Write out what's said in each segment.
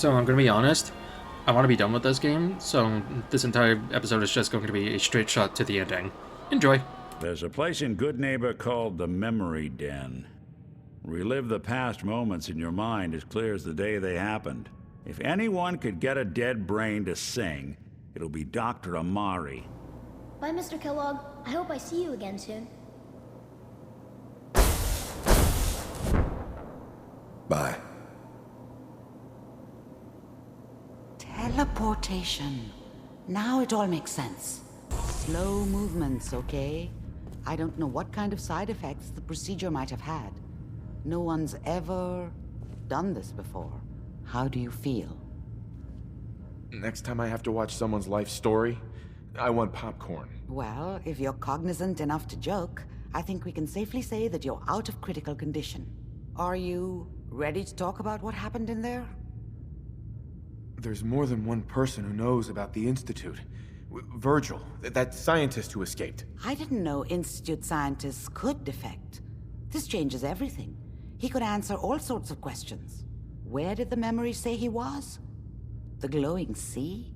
So I'm gonna be honest. I want to be done with this game, so this entire episode is just going to be a straight shot to the ending. Enjoy. There's a place in Good Neighbor called the Memory Den. Relive the past moments in your mind as clear as the day they happened. If anyone could get a dead brain to sing, it'll be Doctor Amari. Bye, Mr. Kellogg. I hope I see you again soon. Bye. Teleportation. Now it all makes sense. Slow movements, okay? I don't know what kind of side effects the procedure might have had. No one's ever done this before. How do you feel? Next time I have to watch someone's life story, I want popcorn. Well, if you're cognizant enough to joke, I think we can safely say that you're out of critical condition. Are you ready to talk about what happened in there? There's more than one person who knows about the Institute. Virgil, that scientist who escaped. I didn't know Institute scientists could defect. This changes everything. He could answer all sorts of questions. Where did the memory say he was? The glowing sea?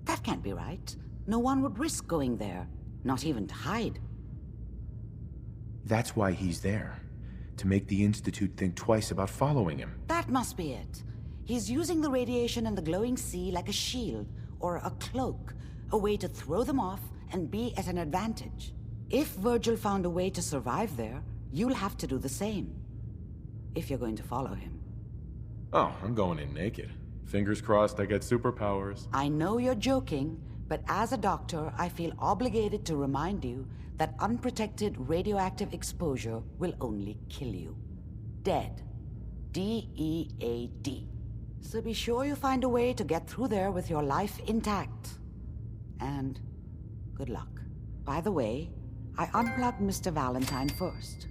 That can't be right. No one would risk going there, not even to hide. That's why he's there. To make the Institute think twice about following him. That must be it. He's using the radiation and the glowing sea like a shield, or a cloak, a way to throw them off and be at an advantage. If Virgil found a way to survive there, you'll have to do the same. If you're going to follow him. Oh, I'm going in naked. Fingers crossed I get superpowers. I know you're joking, but as a doctor, I feel obligated to remind you that unprotected radioactive exposure will only kill you. Dead. D-E-A-D. So be sure you find a way to get through there with your life intact. And good luck. By the way, I unplugged Mr. Valentine first.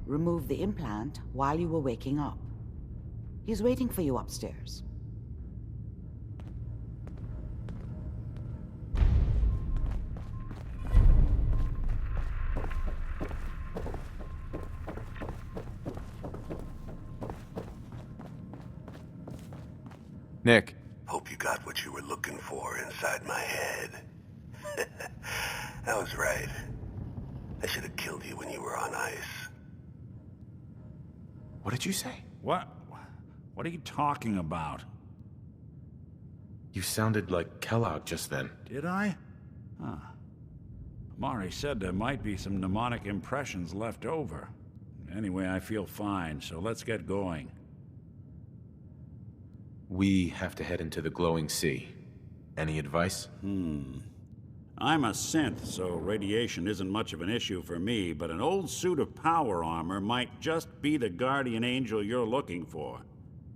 Removed the implant while you were waking up. He's waiting for you upstairs. Nick. Hope you got what you were looking for inside my head. I was right. I should have killed you when you were on ice. What did you say? What are you talking about? You sounded like Kellogg just then. Did I? Huh. Amari said there might be some mnemonic impressions left over. Anyway, I feel fine, so let's get going. We have to head into the glowing sea. Any advice? I'm a synth, so radiation isn't much of an issue for me, but an old suit of power armor might just be the guardian angel you're looking for.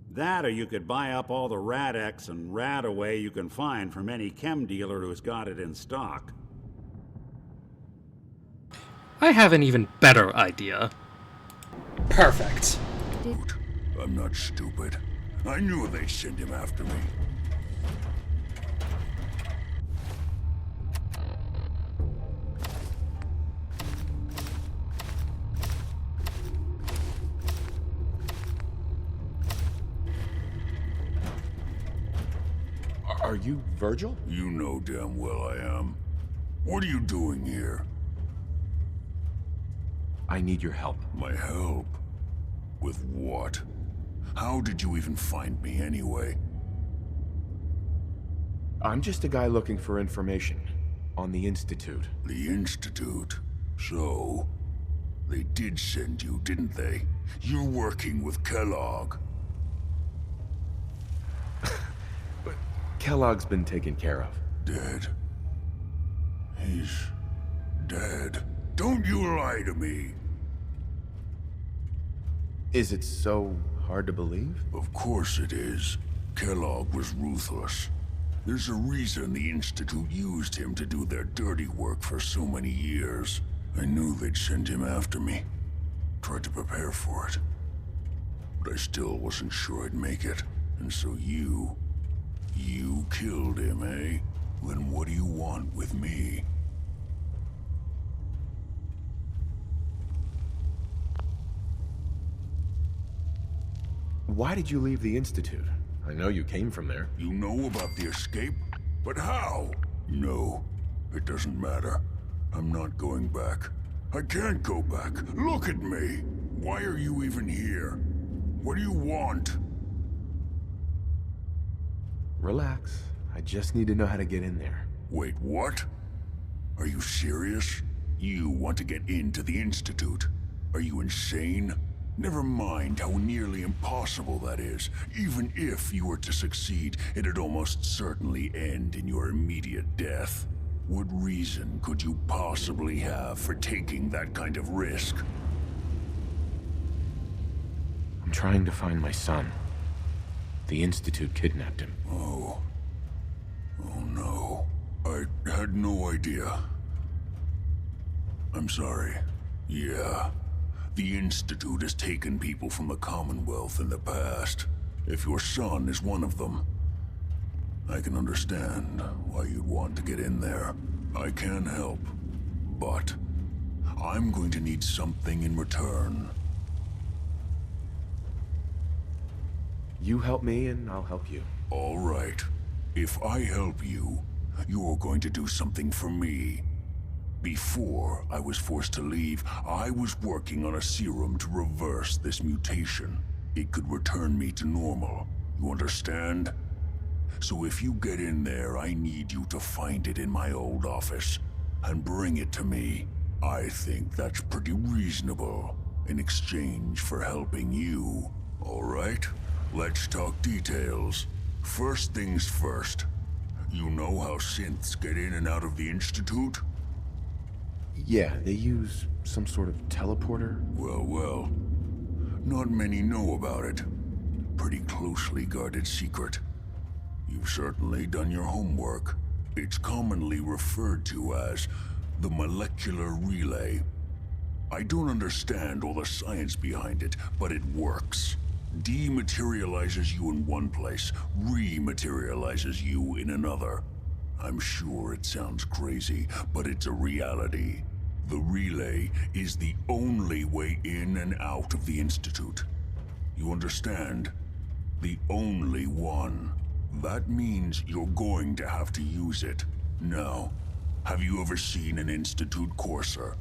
That, or you could buy up all the Rad-X and Rad-Away you can find from any chem dealer who's got it in stock. I have an even better idea. Perfect. I'm not stupid. I knew they'd send him after me. Are you Virgil? You know damn well I am. What are you doing here? I need your help. My help? With what? How did you even find me anyway? I'm just a guy looking for information on the Institute. The Institute? So, they did send you, didn't they? You're working with Kellogg. But Kellogg's been taken care of. Dead. He's dead. Don't you lie to me. Is it so hard to believe? Of course it is. Kellogg was ruthless. There's a reason the Institute used him to do their dirty work for so many years. I knew they'd send him after me. Tried to prepare for it. But I still wasn't sure I'd make it. And so you killed him, eh? Then what do you want with me? Why did you leave the Institute? I know you came from there. You know about the escape? But how? No, it doesn't matter. I'm not going back. I can't go back. Look at me. Why are you even here? What do you want? Relax. I just need to know how to get in there. Wait, what? Are you serious? You want to get into the Institute? Are you insane? Never mind how nearly impossible that is. Even if you were to succeed, it'd almost certainly end in your immediate death. What reason could you possibly have for taking that kind of risk? I'm trying to find my son. The Institute kidnapped him. Oh. Oh no. I had no idea. I'm sorry. Yeah. The Institute has taken people from the Commonwealth in the past. If your son is one of them, I can understand why you'd want to get in there. I can help, but I'm going to need something in return. You help me and I'll help you. All right. If I help you, you're going to do something for me. Before I was forced to leave, I was working on a serum to reverse this mutation. It could return me to normal. You understand? So if you get in there, I need you to find it in my old office and bring it to me. I think that's pretty reasonable in exchange for helping you. All right? Let's talk details. First things first. You know how synths get in and out of the Institute? Yeah, they use some sort of teleporter. Well. Not many know about it. Pretty closely guarded secret. You've certainly done your homework. It's commonly referred to as the molecular relay. I don't understand all the science behind it, but it works. Dematerializes you in one place, rematerializes you in another. I'm sure it sounds crazy, but it's a reality. The relay is the only way in and out of the Institute. You understand? The only one. That means you're going to have to use it. Now, have you ever seen an Institute courser?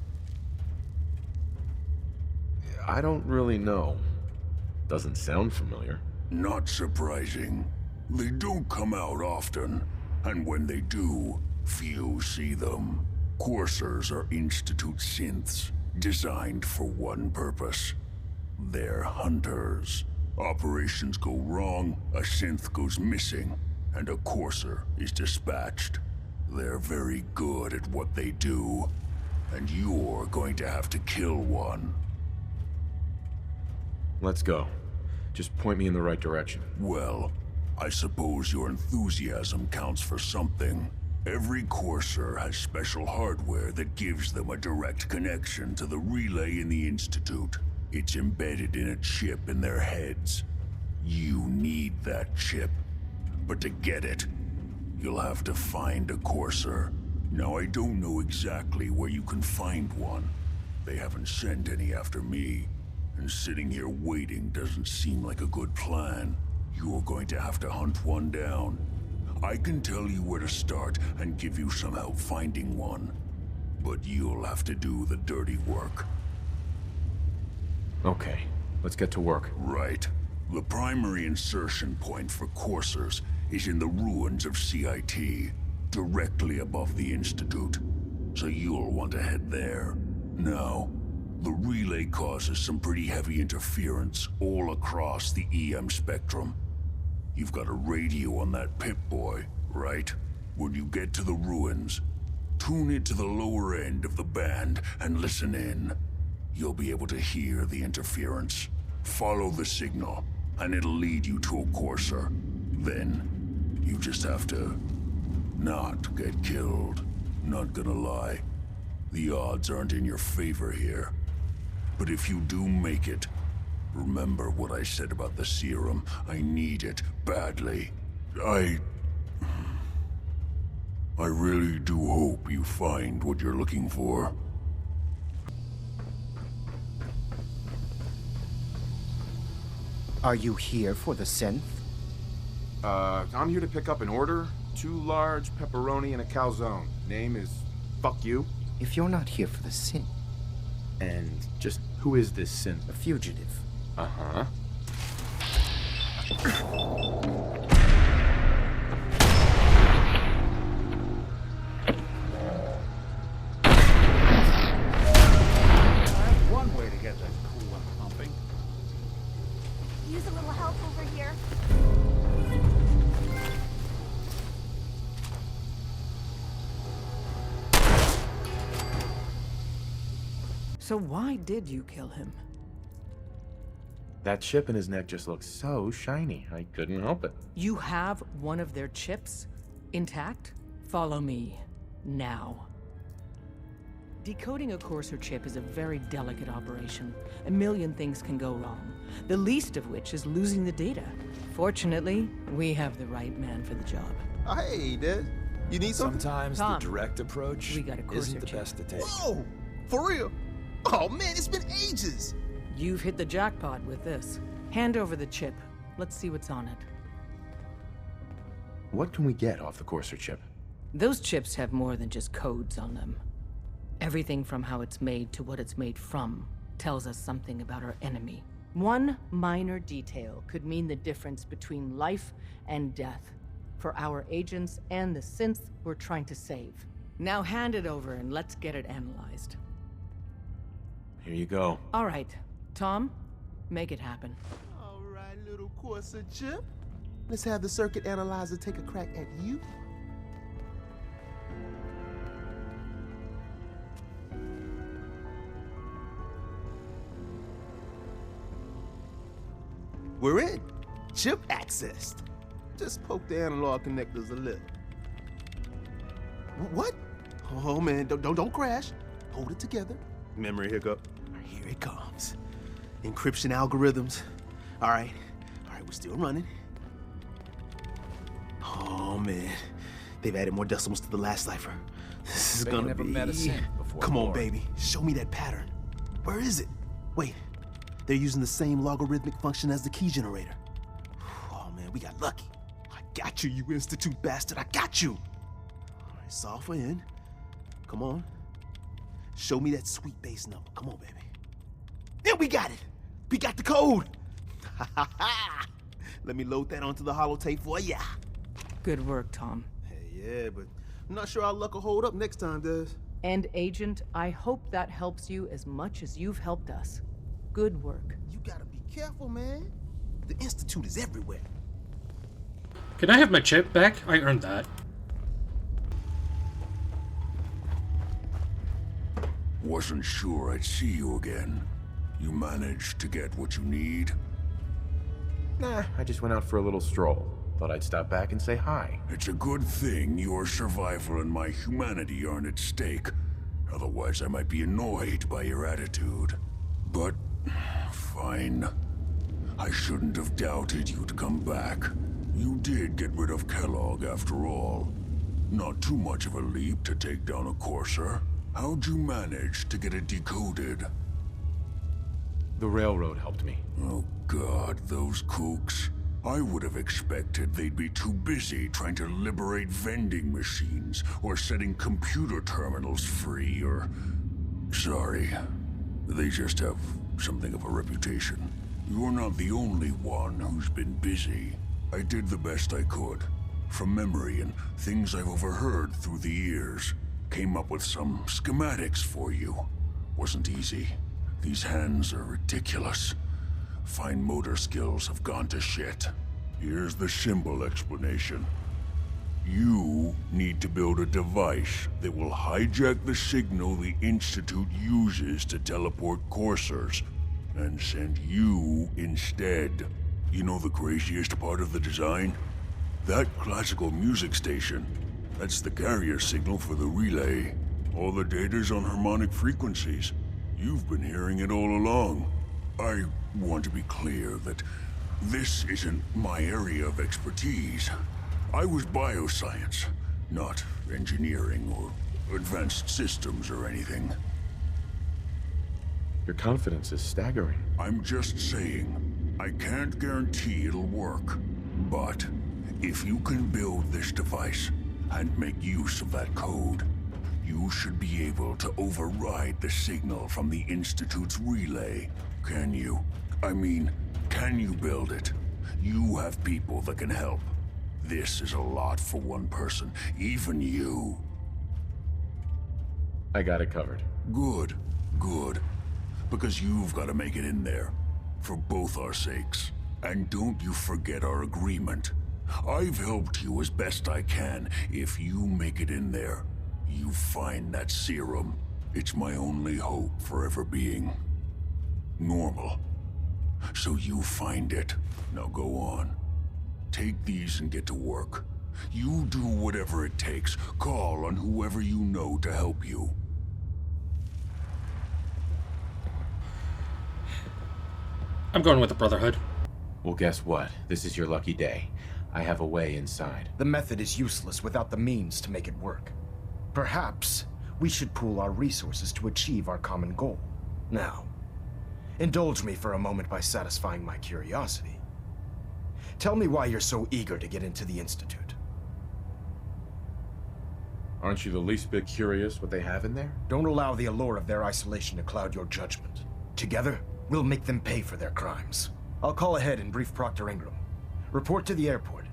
I don't really know. Doesn't sound familiar. Not surprising. They don't come out often, and when they do, few see them. Coursers are Institute synths, designed for one purpose. They're hunters. Operations go wrong, a synth goes missing, and a courser is dispatched. They're very good at what they do, and you're going to have to kill one. Let's go. Just point me in the right direction. Well, I suppose your enthusiasm counts for something. Every courser has special hardware that gives them a direct connection to the relay in the Institute. It's embedded in a chip in their heads. You need that chip. But to get it, you'll have to find a courser. Now, I don't know exactly where you can find one. They haven't sent any after me. And sitting here waiting doesn't seem like a good plan. You're going to have to hunt one down. I can tell you where to start and give you some help finding one. But you'll have to do the dirty work. Okay, let's get to work. Right. The primary insertion point for coursers is in the ruins of CIT, directly above the Institute. So you'll want to head there. Now, the relay causes some pretty heavy interference all across the EM spectrum. You've got a radio on that Pip-Boy, right? When you get to the ruins, tune it to the lower end of the band and listen in. You'll be able to hear the interference. Follow the signal, and it'll lead you to a courser. Then, you just have to not get killed. Not gonna lie, the odds aren't in your favor here. But if you do make it, remember what I said about the serum. I need it badly. I really do hope you find what you're looking for. Are you here for the synth? I'm here to pick up an order. 2 large pepperoni and a calzone. Name is Fuck You. If you're not here for the sin, And just who is this synth? a fugitive. Uh-huh. One way to get that cool one pumping. Use a little help over here. So why did you kill him? That chip in his neck just looks so shiny. I couldn't help it. You have one of their chips intact? Follow me now. Decoding a Courser chip is a very delicate operation. A million things can go wrong, the least of which is losing the data. Fortunately, we have the right man for the job. Hey, Des. You need something? Sometimes Tom, the direct approach we got a Courser isn't the chip. best to take. Whoa! For real? Oh, man, it's been ages! You've hit the jackpot with this. Hand over the chip. Let's see what's on it. What can we get off the Courser chip? Those chips have more than just codes on them. Everything from how it's made to what it's made from tells us something about our enemy. One minor detail could mean the difference between life and death for our agents and the synth we're trying to save. Now hand it over and let's get it analyzed. Here you go. All right, Tom, make it happen. All right, little Corsa chip. Let's have the circuit analyzer take a crack at you. We're in. Chip accessed. Just poke the analog connectors a little. What? Oh man, don't crash. Hold it together. Memory hiccup. Here it comes. Encryption algorithms. All right, we're still running. Oh man, they've added more decimals to the last cipher. This is They gonna never be. met a synth before, Come on, Lord. baby, show me that pattern. Where is it? Wait, they're using the same logarithmic function as the key generator. Oh man, we got lucky. I got you, you Institute bastard. I got you. All right, solve for n. Come on. Show me that sweet base number. Come on, baby. Yeah, we got it. We got the code. Let me load that onto the holotape for ya. Good work, Tom. Hey, yeah, but I'm not sure our luck will hold up next time, Des. And Agent, I hope that helps you as much as you've helped us. Good work. You gotta be careful, man. The Institute is everywhere. Can I have my chip back? I earned that. Wasn't sure I'd see you again. You managed to get what you need? Nah, I just went out for a little stroll. Thought I'd stop back and say hi. It's a good thing your survival and my humanity aren't at stake. Otherwise, I might be annoyed by your attitude. But, fine. I shouldn't have doubted you'd come back. You did get rid of Kellogg after all. Not too much of a leap to take down a Courser. How'd you manage to get it decoded? The railroad helped me. Oh God, those kooks. I would have expected they'd be too busy trying to liberate vending machines or setting computer terminals free or... Sorry. They just have something of a reputation. You're not the only one who's been busy. I did the best I could. From memory and things I've overheard through the years. Came up with some schematics for you. Wasn't easy. These hands are ridiculous. Fine motor skills have gone to shit. Here's the symbol explanation. You need to build a device that will hijack the signal the Institute uses to teleport coursers, and send you instead. You know the craziest part of the design? That classical music station. That's the carrier signal for the relay. All the data's on harmonic frequencies. You've been hearing it all along. I want to be clear that this isn't my area of expertise. I was bioscience, not engineering or advanced systems or anything. Your confidence is staggering. I'm just saying, I can't guarantee it'll work. But If you can build this device and make use of that code, you should be able to override the signal from the Institute's relay. Can you? I mean, can you build it? You have people that can help. This is a lot for one person, even you. I got it covered. Good, good. Because you've got to make it in there. For both our sakes. And don't you forget our agreement. I've helped you as best I can. If you make it in there, you find that serum. It's my only hope for ever being normal. So you find it. Now go on. Take these and get to work. You do whatever it takes. Call on whoever you know to help you. I'm going with the Brotherhood. Well, guess what? This is your lucky day. I have a way inside. The method is useless without the means to make it work. Perhaps we should pool our resources to achieve our common goal. Now, indulge me for a moment by satisfying my curiosity. Tell me why you're so eager to get into the Institute. Aren't you the least bit curious what they have in there? Don't allow the allure of their isolation to cloud your judgment. Together, we'll make them pay for their crimes. I'll call ahead and brief Proctor Ingram. Report to the airport,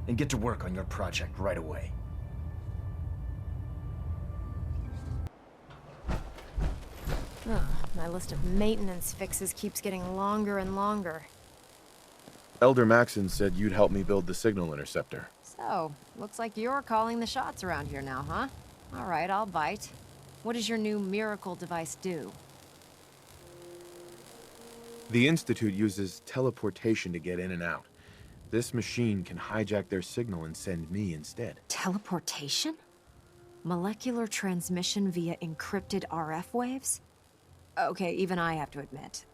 and get to work on your project right away. My list of maintenance fixes keeps getting longer and longer. Elder Maxon said you'd help me build the signal interceptor. So, looks like you're calling the shots around here now, huh? All right, I'll bite. What does your new miracle device do? The Institute uses teleportation to get in and out. This machine can hijack their signal and send me instead. Teleportation? Molecular transmission via encrypted RF waves? Okay, even I have to admit,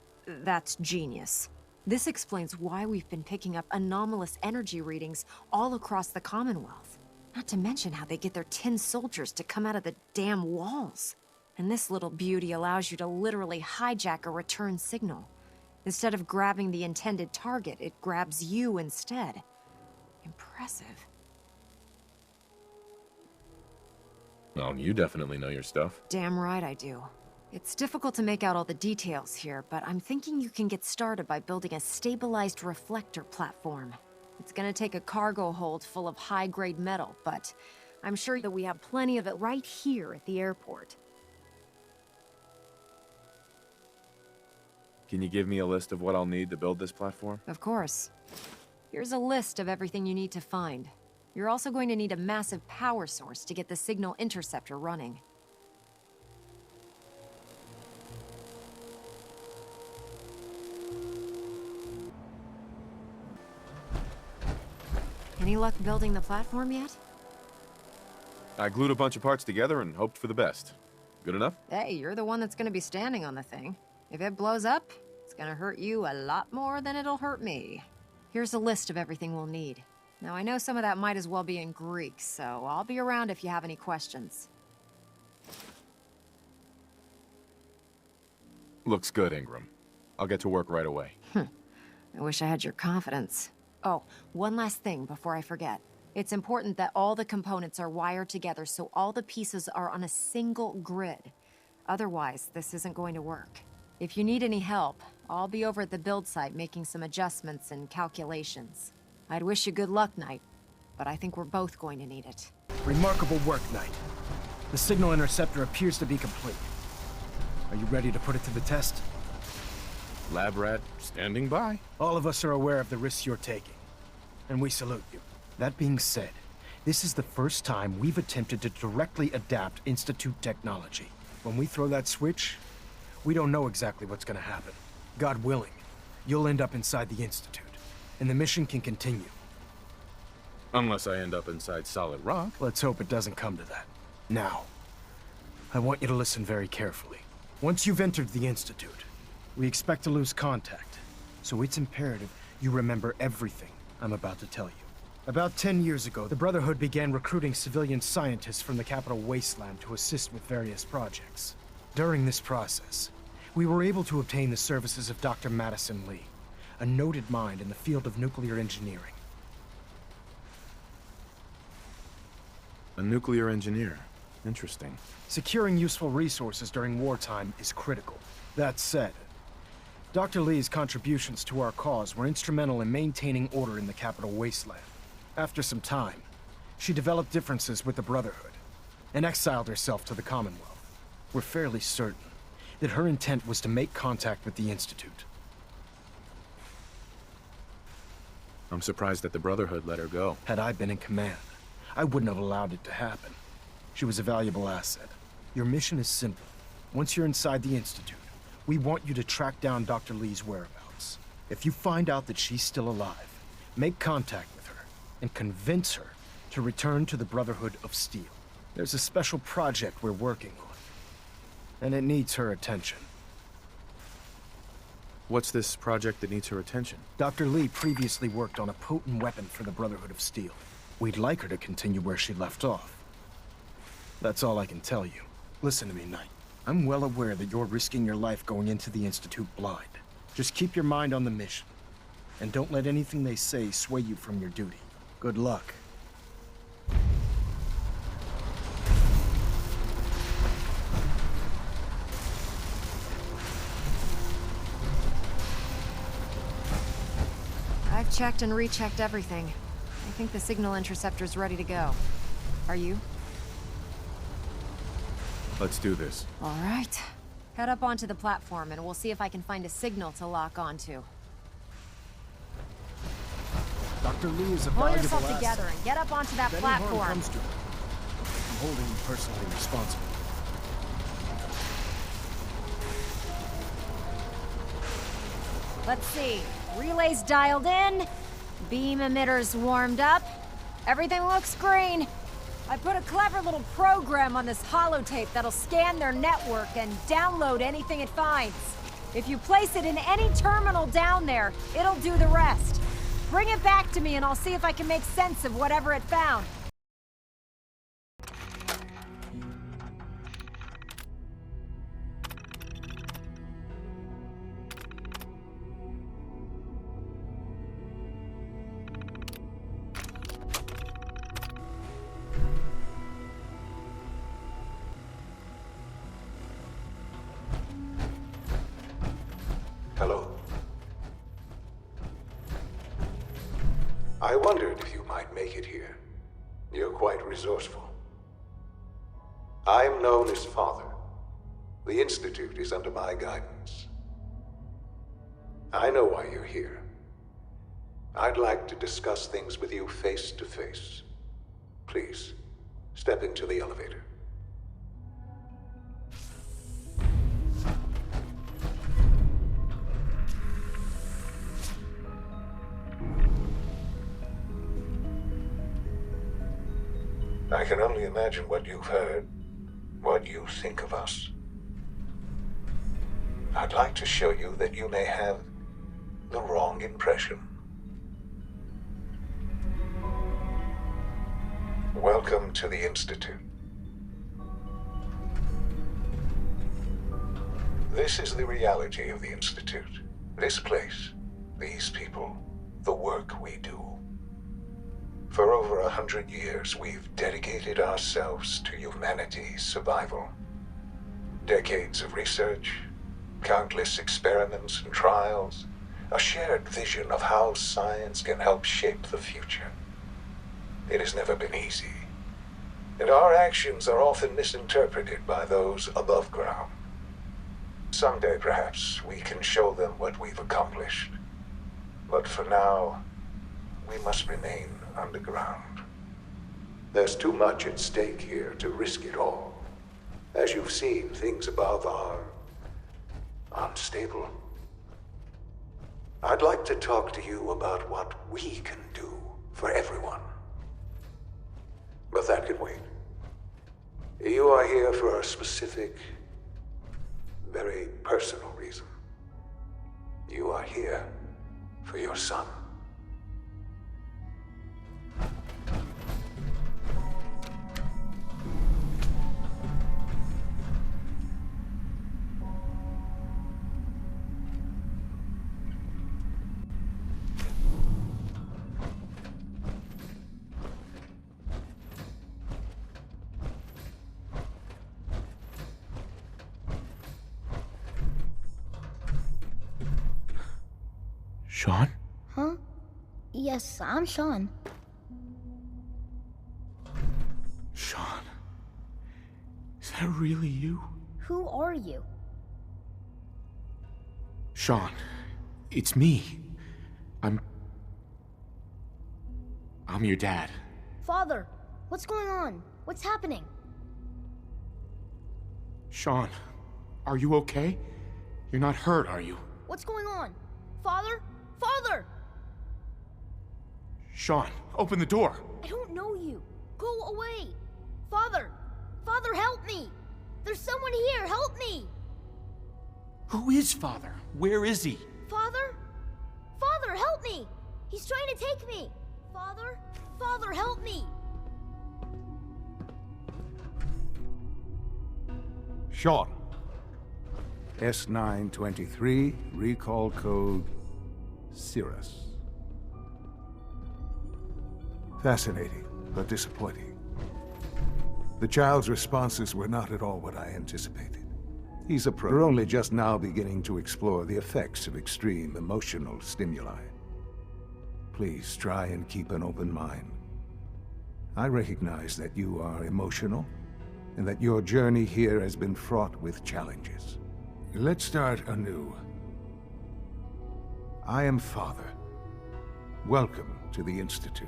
that's genius. This explains why we've been picking up anomalous energy readings all across the Commonwealth. Not to mention how they get their tin soldiers to come out of the damn walls. And this little beauty allows you to literally hijack a return signal. Instead of grabbing the intended target, it grabs you instead. Impressive. Well, you definitely know your stuff. Damn right I do. It's difficult to make out all the details here, but I'm thinking you can get started by building a stabilized reflector platform. It's gonna take a cargo hold full of high-grade metal, but I'm sure that we have plenty of it right here at the airport. Can you give me a list of what I'll need to build this platform? Of course. Here's a list of everything you need to find. You're also going to need a massive power source to get the signal interceptor running. Any luck building the platform yet? I glued a bunch of parts together and hoped for the best. Good enough? Hey, you're the one that's gonna be standing on the thing. If it blows up, it's gonna hurt you a lot more than it'll hurt me. Here's a list of everything we'll need. Now, I know some of that might as well be in Greek, so I'll be around if you have any questions. Looks good, Ingram. I'll get to work right away. I wish I had your confidence. Oh, one last thing before I forget. It's important that all the components are wired together so all the pieces are on a single grid. Otherwise, this isn't going to work. If you need any help, I'll be over at the build site making some adjustments and calculations. I'd wish you good luck, Knight, but I think we're both going to need it. Remarkable work, Knight. The signal interceptor appears to be complete. Are you ready to put it to the test? Lab rat, standing by. All of us are aware of the risks you're taking, and we salute you. That being said, this is the first time we've attempted to directly adapt Institute technology. When we throw that switch, we don't know exactly what's gonna happen. God willing, you'll end up inside the Institute, and the mission can continue. Unless I end up inside solid rock. Let's hope it doesn't come to that. Now, I want you to listen very carefully. Once you've entered the Institute, we expect to lose contact, so it's imperative you remember everything I'm about to tell you. About 10 years ago, the Brotherhood began recruiting civilian scientists from the capital wasteland to assist with various projects. During this process, we were able to obtain the services of Dr. Madison Lee, a noted mind in the field of nuclear engineering. A nuclear engineer. Interesting. Securing useful resources during wartime is critical. That said, Dr. Lee's contributions to our cause were instrumental in maintaining order in the capital wasteland. After some time, she developed differences with the Brotherhood and exiled herself to the Commonwealth. We're fairly certain that her intent was to make contact with the Institute. I'm surprised that the Brotherhood let her go. Had I been in command, I wouldn't have allowed it to happen. She was a valuable asset. Your mission is simple. Once you're inside the Institute, we want you to track down Dr. Lee's whereabouts. If you find out that she's still alive, make contact with her and convince her to return to the Brotherhood of Steel. There's a special project we're working on, and it needs her attention. What's this project that needs her attention? Dr. Lee previously worked on a potent weapon for the Brotherhood of Steel. We'd like her to continue where she left off. That's all I can tell you. Listen to me, Knight. I'm well aware that you're risking your life going into the Institute blind. Just keep your mind on the mission, and don't let anything they say sway you from your duty. Good luck. I've checked and rechecked everything. I think the signal interceptor's ready to go. Are you? Let's do this. All right. Head up onto the platform and we'll see if I can find a signal to lock onto. Dr. Lee is a Pull valuable yourself asset. together and get up onto that If any harm platform. comes to her, I'm holding you personally responsible. Let's see. Relays dialed in. Beam emitters warmed up. Everything looks green. I put a clever little program on this holotape that'll scan their network and download anything it finds. If you place it in any terminal down there, it'll do the rest. Bring it back to me and I'll see if I can make sense of whatever it found. Hello. I wondered if you might make it here. You're quite resourceful. I'm known as Father. The Institute is under my guidance. I know why you're here. I'd like to discuss things with you face to face. Please, step into the elevator. I can only imagine what you've heard, what you think of us. I'd like to show you that you may have the wrong impression. Welcome to the Institute. This is the reality of the Institute. This place, these people, the work we do. For over 100 years, we've dedicated ourselves to humanity's survival. Decades of research, countless experiments and trials, a shared vision of how science can help shape the future. It has never been easy, and our actions are often misinterpreted by those above ground. Someday, perhaps, we can show them what we've accomplished. But for now, we must remain underground. There's too much at stake here to risk it all. As you've seen, things above are unstable. I'd like to talk to you about what we can do for everyone. But that can wait. You are here for a specific, very personal reason. You are here for your son. Sean? Huh? Yes, I'm Sean. Sean. Is that really you? Who are you? Sean, it's me. I'm your dad. Father, what's going on? What's happening? Sean, are you okay? You're not hurt, are you? What's going on? Father? Father! Sean, open the door. I don't know you. Go away. Father! Father, help me! There's someone here, help me! Who is Father? Where is he? Father? Father, help me! He's trying to take me! Father? Father, help me! Sean. S923, recall code Cirrus. Fascinating, but disappointing. The child's responses were not at all what I anticipated. We're only just now beginning to explore the effects of extreme emotional stimuli. Please try and keep an open mind. I recognize that you are emotional, and that your journey here has been fraught with challenges. Let's start anew. I am Father. Welcome to the Institute.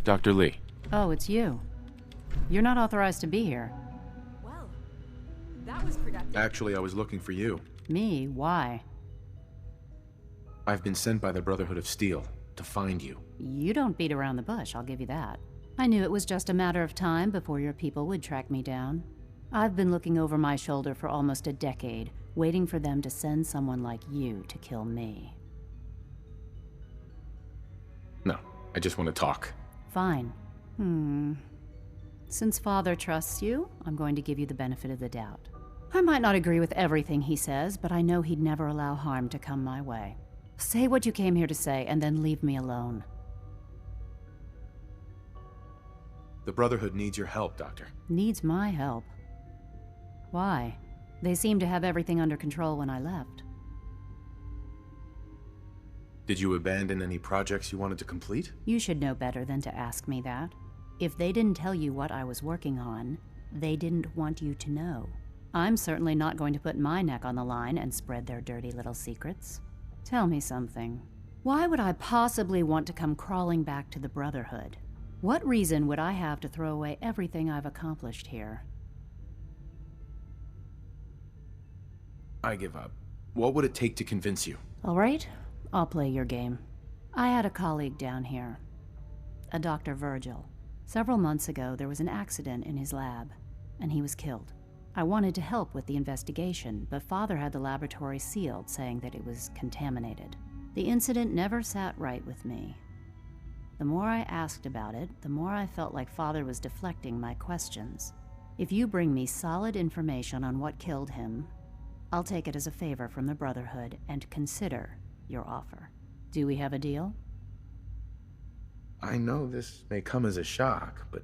Dr. Lee. Oh, it's you. You're not authorized to be here. Well, that was productive. Actually, I was looking for you. Me? Why? I've been sent by the Brotherhood of Steel to find you. You don't beat around the bush, I'll give you that. I knew it was just a matter of time before your people would track me down. I've been looking over my shoulder for almost a decade, waiting for them to send someone like you to kill me. No, I just want to talk. Fine. Since Father trusts you, I'm going to give you the benefit of the doubt. I might not agree with everything he says, but I know he'd never allow harm to come my way. Say what you came here to say, and then leave me alone. The Brotherhood needs your help, Doctor. Needs my help. Why? They seemed to have everything under control when I left. Did you abandon any projects you wanted to complete? You should know better than to ask me that. If they didn't tell you what I was working on, they didn't want you to know. I'm certainly not going to put my neck on the line and spread their dirty little secrets. Tell me something. Why would I possibly want to come crawling back to the Brotherhood? What reason would I have to throw away everything I've accomplished here? I give up. What would it take to convince you? All right, I'll play your game. I had a colleague down here, a Dr. Virgil. Several months ago, there was an accident in his lab, and he was killed. I wanted to help with the investigation, but Father had the laboratory sealed, saying that it was contaminated. The incident never sat right with me. The more I asked about it, the more I felt like Father was deflecting my questions. If you bring me solid information on what killed him, I'll take it as a favor from the Brotherhood and consider your offer. Do we have a deal? I know this may come as a shock, but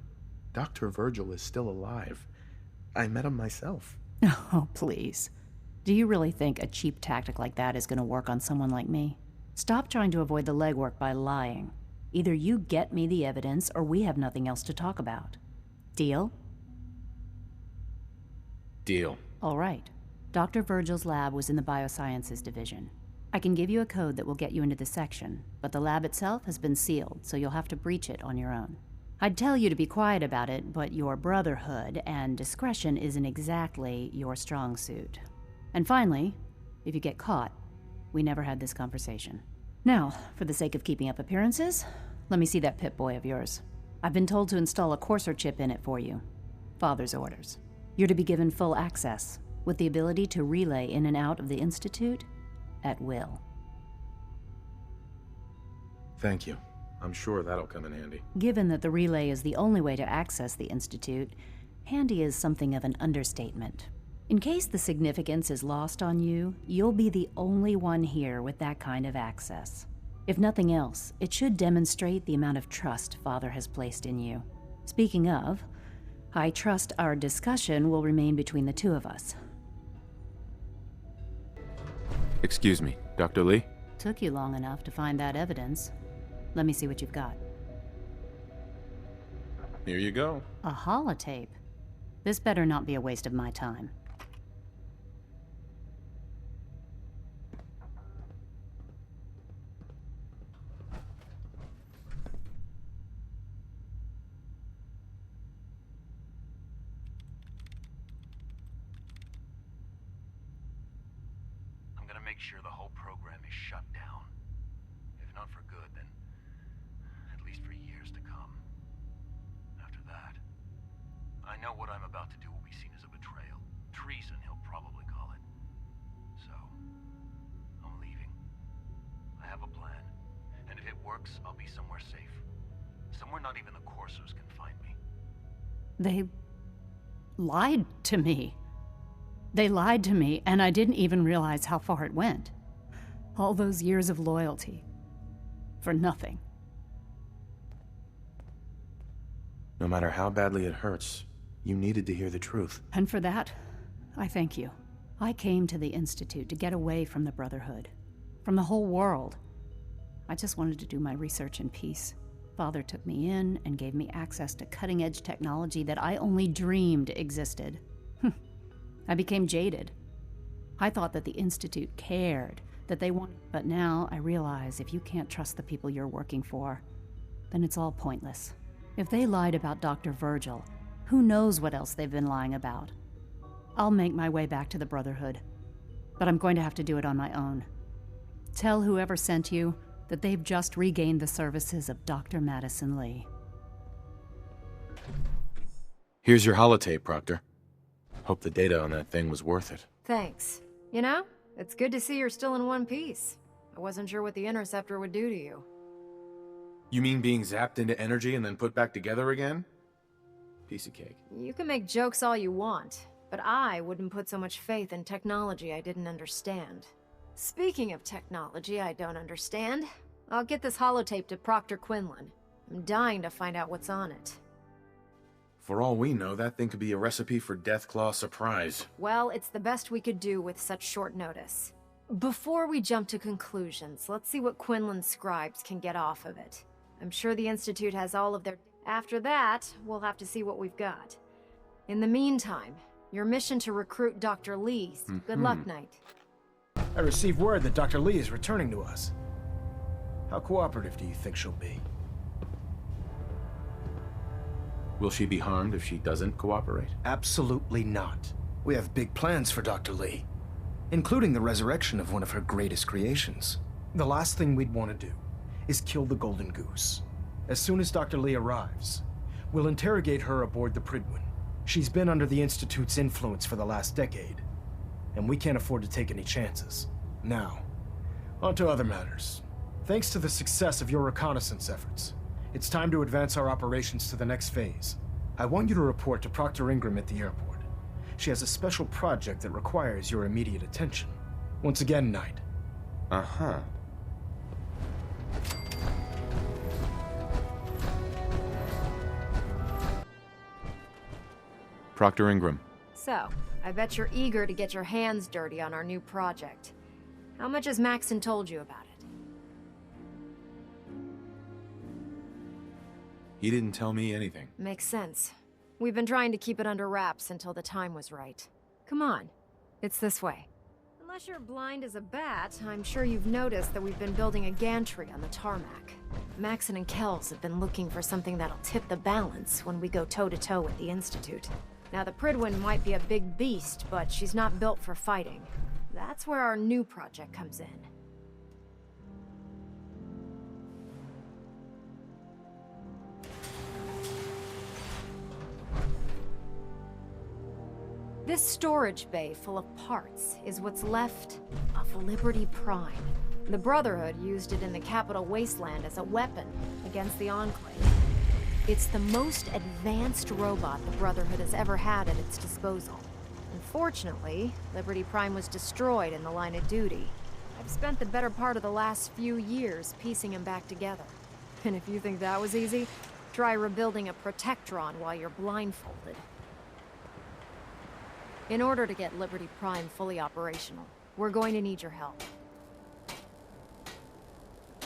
Dr. Virgil is still alive. I met him myself. Oh, please. Do you really think a cheap tactic like that is going to work on someone like me? Stop trying to avoid the legwork by lying. Either you get me the evidence, or we have nothing else to talk about. Deal? Deal. All right. Dr. Virgil's lab was in the Biosciences Division. I can give you a code that will get you into the section, but the lab itself has been sealed, so you'll have to breach it on your own. I'd tell you to be quiet about it, but your Brotherhood and discretion isn't exactly your strong suit. And finally, if you get caught, we never had this conversation. Now, for the sake of keeping up appearances, let me see that Pip-Boy of yours. I've been told to install a courser chip in it for you. Father's orders. You're to be given full access, with the ability to relay in and out of the Institute at will. Thank you. I'm sure that'll come in handy. Given that the relay is the only way to access the Institute, handy is something of an understatement. In case the significance is lost on you, you'll be the only one here with that kind of access. If nothing else, it should demonstrate the amount of trust Father has placed in you. Speaking of, I trust our discussion will remain between the two of us. Excuse me, Dr. Lee? Took you long enough to find that evidence. Let me see what you've got. Here you go. A holotape? This better not be a waste of my time. I'm gonna make sure the whole program is shut down. If not for good, then at least for years to come. After that, I know what I'm about to do will be seen as a betrayal. Treason, he'll probably call it. So, I'm leaving. I have a plan, and if it works, I'll be somewhere safe. Somewhere not even the coursers can find me. They lied to me. They lied to me, and I didn't even realize how far it went. All those years of loyalty. For nothing. No matter how badly it hurts, you needed to hear the truth. And for that, I thank you. I came to the Institute to get away from the Brotherhood. From the whole world. I just wanted to do my research in peace. Father took me in and gave me access to cutting-edge technology that I only dreamed existed. I became jaded. I thought that the Institute cared, that they wanted... But now I realize if you can't trust the people you're working for, then it's all pointless. If they lied about Dr. Virgil, who knows what else they've been lying about? I'll make my way back to the Brotherhood, but I'm going to have to do it on my own. Tell whoever sent you that they've just regained the services of Dr. Madison Lee. Here's your holotape, Proctor. Hope the data on that thing was worth it. Thanks. You know, it's good to see you're still in one piece. I wasn't sure what the Interceptor would do to you. You mean being zapped into energy and then put back together again? Piece of cake. You can make jokes all you want, but I wouldn't put so much faith in technology I didn't understand. Speaking of technology I don't understand, I'll get this holotape to Proctor Quinlan. I'm dying to find out what's on it. For all we know, that thing could be a recipe for Deathclaw surprise. Well, it's the best we could do with such short notice. Before we jump to conclusions, let's see what Quinlan's scribes can get off of it. I'm sure the Institute has all of their... After that, we'll have to see what we've got. In the meantime, your mission to recruit Dr. Lee. Good luck, Knight. I received word that Dr. Lee is returning to us. How cooperative do you think she'll be? Will she be harmed if she doesn't cooperate? Absolutely not. We have big plans for Dr. Lee, including the resurrection of one of her greatest creations. The last thing we'd want to do is kill the Golden Goose. As soon as Dr. Lee arrives, we'll interrogate her aboard the Prydwen. She's been under the Institute's influence for the last decade, and we can't afford to take any chances. Now, on to other matters. Thanks to the success of your reconnaissance efforts, it's time to advance our operations to the next phase. I want you to report to Proctor Ingram at the airport. She has a special project that requires your immediate attention. Once again, Knight. Uh-huh. Proctor Ingram. So, I bet you're eager to get your hands dirty on our new project. How much has Maxon told you about it? He didn't tell me anything. Makes sense. We've been trying to keep it under wraps until the time was right. Come on. It's this way. Unless you're blind as a bat, I'm sure you've noticed that we've been building a gantry on the tarmac. Maxon and Kells have been looking for something that'll tip the balance when we go toe-to-toe with the Institute. Now, the Prydwen might be a big beast, but she's not built for fighting. That's where our new project comes in. This storage bay full of parts is what's left of Liberty Prime. The Brotherhood used it in the Capital Wasteland as a weapon against the Enclave. It's the most advanced robot the Brotherhood has ever had at its disposal. Unfortunately, Liberty Prime was destroyed in the line of duty. I've spent the better part of the last few years piecing him back together. And if you think that was easy, Try rebuilding a Protectron while you're blindfolded. In order to get Liberty Prime fully operational, we're going to need your help.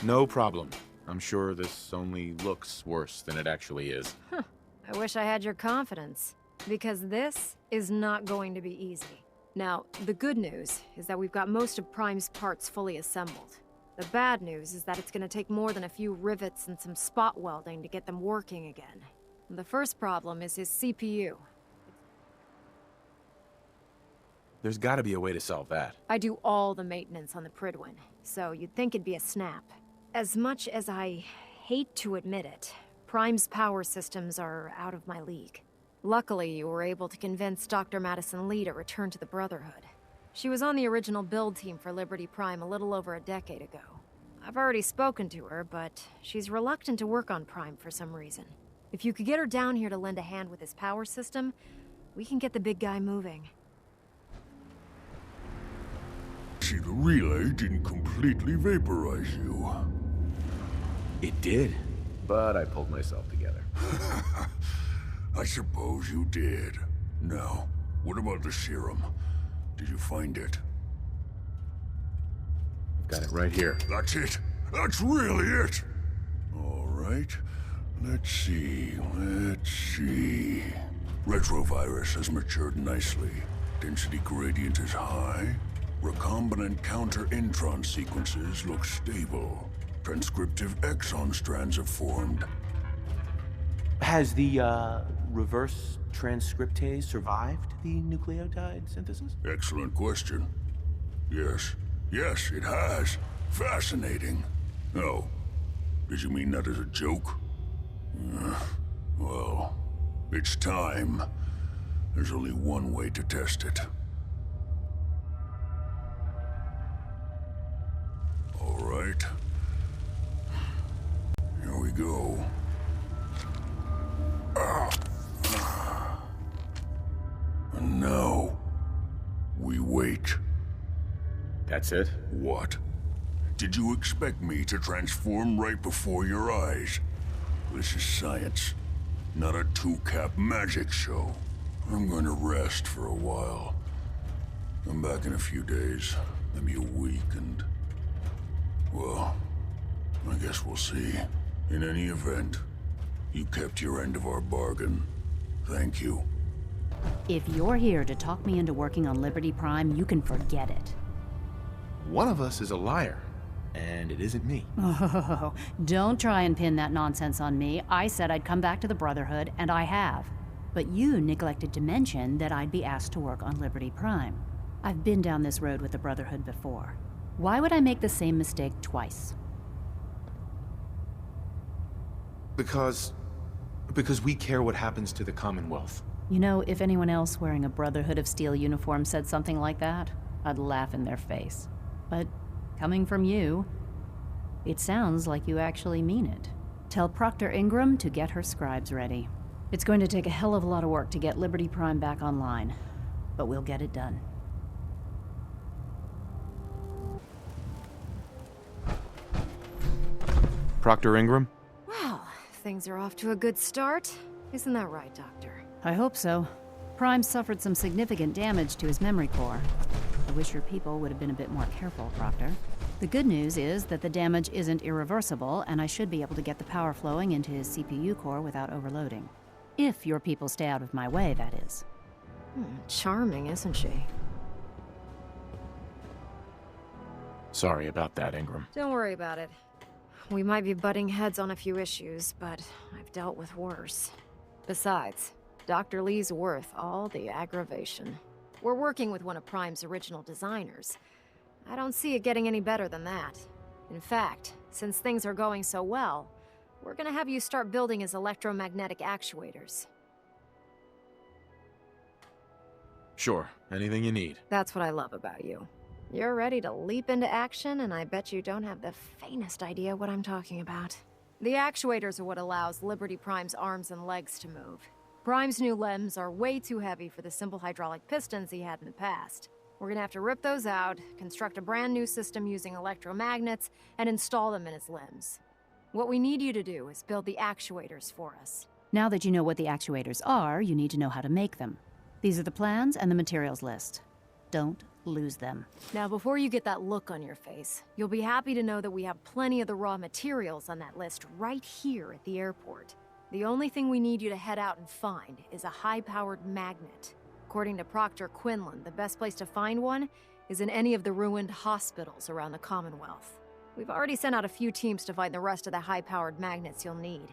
No problem. I'm sure this only looks worse than it actually is. I wish I had your confidence, because this is not going to be easy. Now, the good news is that we've got most of Prime's parts fully assembled. The bad news is that it's going to take more than a few rivets and some spot welding to get them working again. The first problem is his CPU. There's gotta be a way to solve that. I do all the maintenance on the Pridwin, so you'd think it'd be a snap. As much as I hate to admit it, Prime's power systems are out of my league. Luckily, you were able to convince Dr. Madison Lee to return to the Brotherhood. She was on the original build team for Liberty Prime a little over a decade ago. I've already spoken to her, but she's reluctant to work on Prime for some reason. If you could get her down here to lend a hand with his power system, we can get the big guy moving. See, the relay didn't completely vaporize you. It did, but I pulled myself together. I suppose you did. Now, what about the serum? Did you find it? I've got it right here. That's it. That's really it. All right. Let's see. Retrovirus has matured nicely. Density gradient is high. Recombinant counter-intron sequences look stable. Transcriptive exon strands have formed. Has the, reverse transcriptase survived the nucleotide synthesis? Excellent question. Yes. Yes, it has. Fascinating. Oh, did you mean that as a joke? Well, it's time. There's only one way to test it. All right. Here we go. And now, we wait. That's it? What? Did you expect me to transform right before your eyes? This is science, not a two-cap magic show. I'm going to rest for a while. I'm back in a few days, maybe a week, and... well, I guess we'll see. In any event, you kept your end of our bargain. Thank you. If you're here to talk me into working on Liberty Prime, you can forget it. One of us is a liar, and it isn't me. Oh, don't try and pin that nonsense on me. I said I'd come back to the Brotherhood, and I have. But you neglected to mention that I'd be asked to work on Liberty Prime. I've been down this road with the Brotherhood before. Why would I make the same mistake twice? Because we care what happens to the Commonwealth. You know, if anyone else wearing a Brotherhood of Steel uniform said something like that, I'd laugh in their face. But coming from you, it sounds like you actually mean it. Tell Proctor Ingram to get her scribes ready. It's going to take a hell of a lot of work to get Liberty Prime back online, but we'll get it done. Proctor Ingram? Well, things are off to a good start. Isn't that right, Doctor? I hope so. Prime suffered some significant damage to his memory core. I wish your people would have been a bit more careful, Proctor. The good news is that the damage isn't irreversible, and I should be able to get the power flowing into his CPU core without overloading. If your people stay out of my way, that is. Charming, isn't she? Sorry about that, Ingram. Don't worry about it. We might be butting heads on a few issues, but I've dealt with worse. Besides, Dr. Lee's worth all the aggravation. We're working with one of Prime's original designers. I don't see it getting any better than that. In fact, since things are going so well, we're gonna have you start building his electromagnetic actuators. Sure, anything you need. That's what I love about you. You're ready to leap into action, and I bet you don't have the faintest idea what I'm talking about. The actuators are what allows Liberty Prime's arms and legs to move. Prime's new limbs are way too heavy for the simple hydraulic pistons he had in the past. We're gonna have to rip those out, construct a brand new system using electromagnets, and install them in his limbs. What we need you to do is build the actuators for us. Now that you know what the actuators are, you need to know how to make them. These are the plans and the materials list. Don't lose them. Now, before you get that look on your face, you'll be happy to know that we have plenty of the raw materials on that list right here at the airport. The only thing we need you to head out and find is a high-powered magnet. According to Proctor Quinlan, the best place to find one is in any of the ruined hospitals around the Commonwealth. We've already sent out a few teams to find the rest of the high-powered magnets you'll need.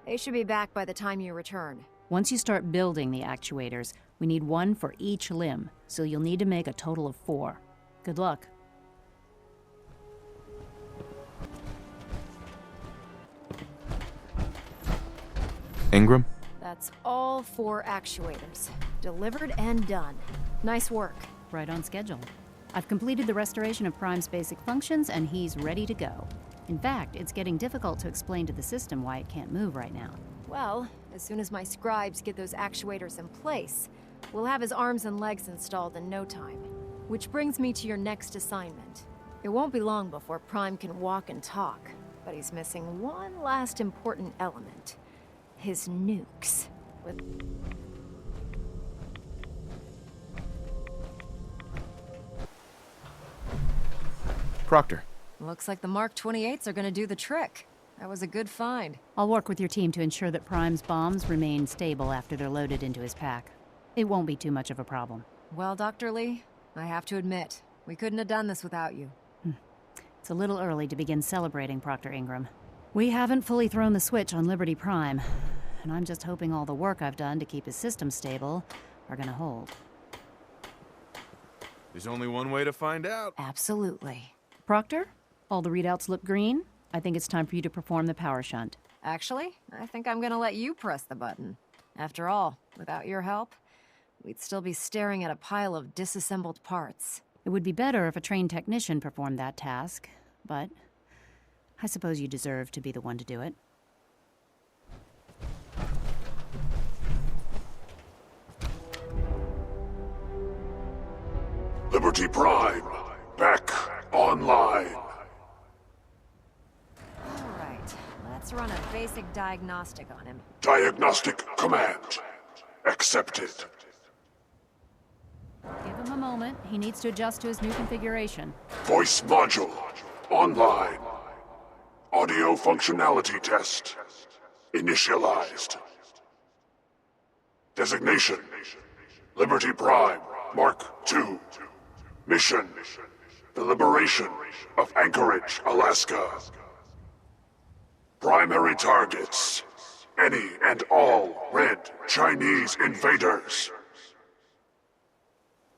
They should be back by the time you return. Once you start building the actuators, we need one for each limb, so you'll need to make a total of 4. Good luck. Ingram? That's all 4 actuators. Delivered and done. Nice work. Right on schedule. I've completed the restoration of Prime's basic functions, and he's ready to go. In fact, it's getting difficult to explain to the system why it can't move right now. Well, as soon as my scribes get those actuators in place, we'll have his arms and legs installed in no time. Which brings me to your next assignment. It won't be long before Prime can walk and talk, but he's missing one last important element. His nukes. Proctor. Looks like the Mark 28s are gonna do the trick. That was a good find. I'll work with your team to ensure that Prime's bombs remain stable after they're loaded into his pack. It won't be too much of a problem. Well, Dr. Lee, I have to admit, we couldn't have done this without you. It's a little early to begin celebrating, Proctor Ingram. We haven't fully thrown the switch on Liberty Prime, and I'm just hoping all the work I've done to keep his system stable are gonna hold. There's only one way to find out. Absolutely. Proctor, all the readouts look green. I think it's time for you to perform the power shunt. Actually, I think I'm gonna let you press the button. After all, without your help, we'd still be staring at a pile of disassembled parts. It would be better if a trained technician performed that task, but I suppose you deserve to be the one to do it. Liberty Prime, back online. All right, let's run a basic diagnostic on him. Diagnostic command accepted. Give him a moment. He needs to adjust to his new configuration. Voice module online. Audio functionality test initialized. Designation: Liberty Prime Mark II. Mission: the liberation of Anchorage, Alaska. Primary targets: any and all red Chinese invaders.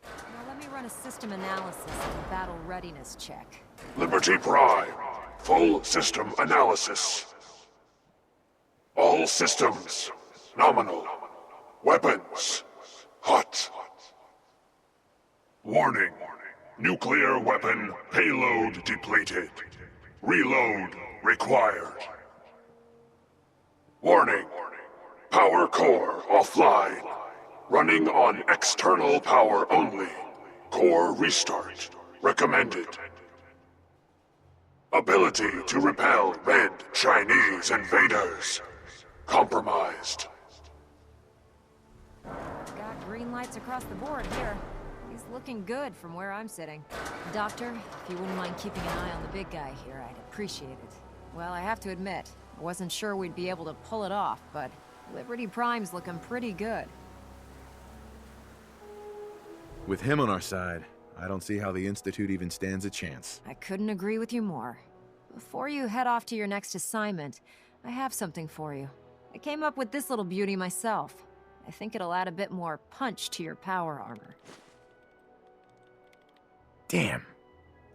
Now let me run a system analysis and a battle readiness check. Liberty Prime, full system analysis. All systems nominal. Weapons hot. Warning: nuclear weapon payload depleted. Reload required. Warning: power core offline. Running on external power only. Core restart recommended. Ability to repel red Chinese invaders compromised. Got green lights across the board here. He's looking good from where I'm sitting. Doctor, if you wouldn't mind keeping an eye on the big guy here, I'd appreciate it. Well, I have to admit, I wasn't sure we'd be able to pull it off, but Liberty Prime's looking pretty good. With him on our side, I don't see how the Institute even stands a chance. I couldn't agree with you more. Before you head off to your next assignment, I have something for you. I came up with this little beauty myself. I think it'll add a bit more punch to your power armor. Damn.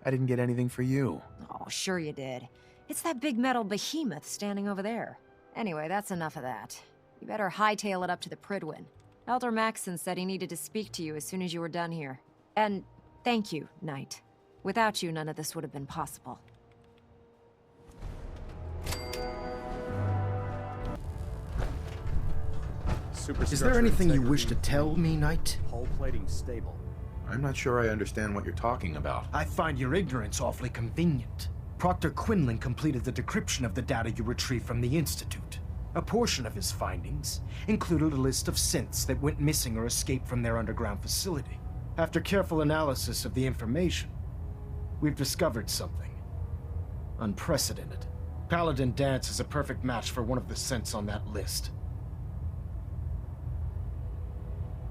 I didn't get anything for you. Oh, sure you did. It's that big metal behemoth standing over there. Anyway, that's enough of that. You better hightail it up to the Pridwin. Elder Maxson said he needed to speak to you as soon as you were done here. And thank you, Knight. Without you, none of this would have been possible. Is there anything you wish to tell me, Knight? Hull plating stable. I'm not sure I understand what you're talking about. I find your ignorance awfully convenient. Proctor Quinlan completed the decryption of the data you retrieved from the Institute. A portion of his findings included a list of synths that went missing or escaped from their underground facility. After careful analysis of the information, we've discovered something unprecedented. Paladin Danse is a perfect match for one of the synths on that list.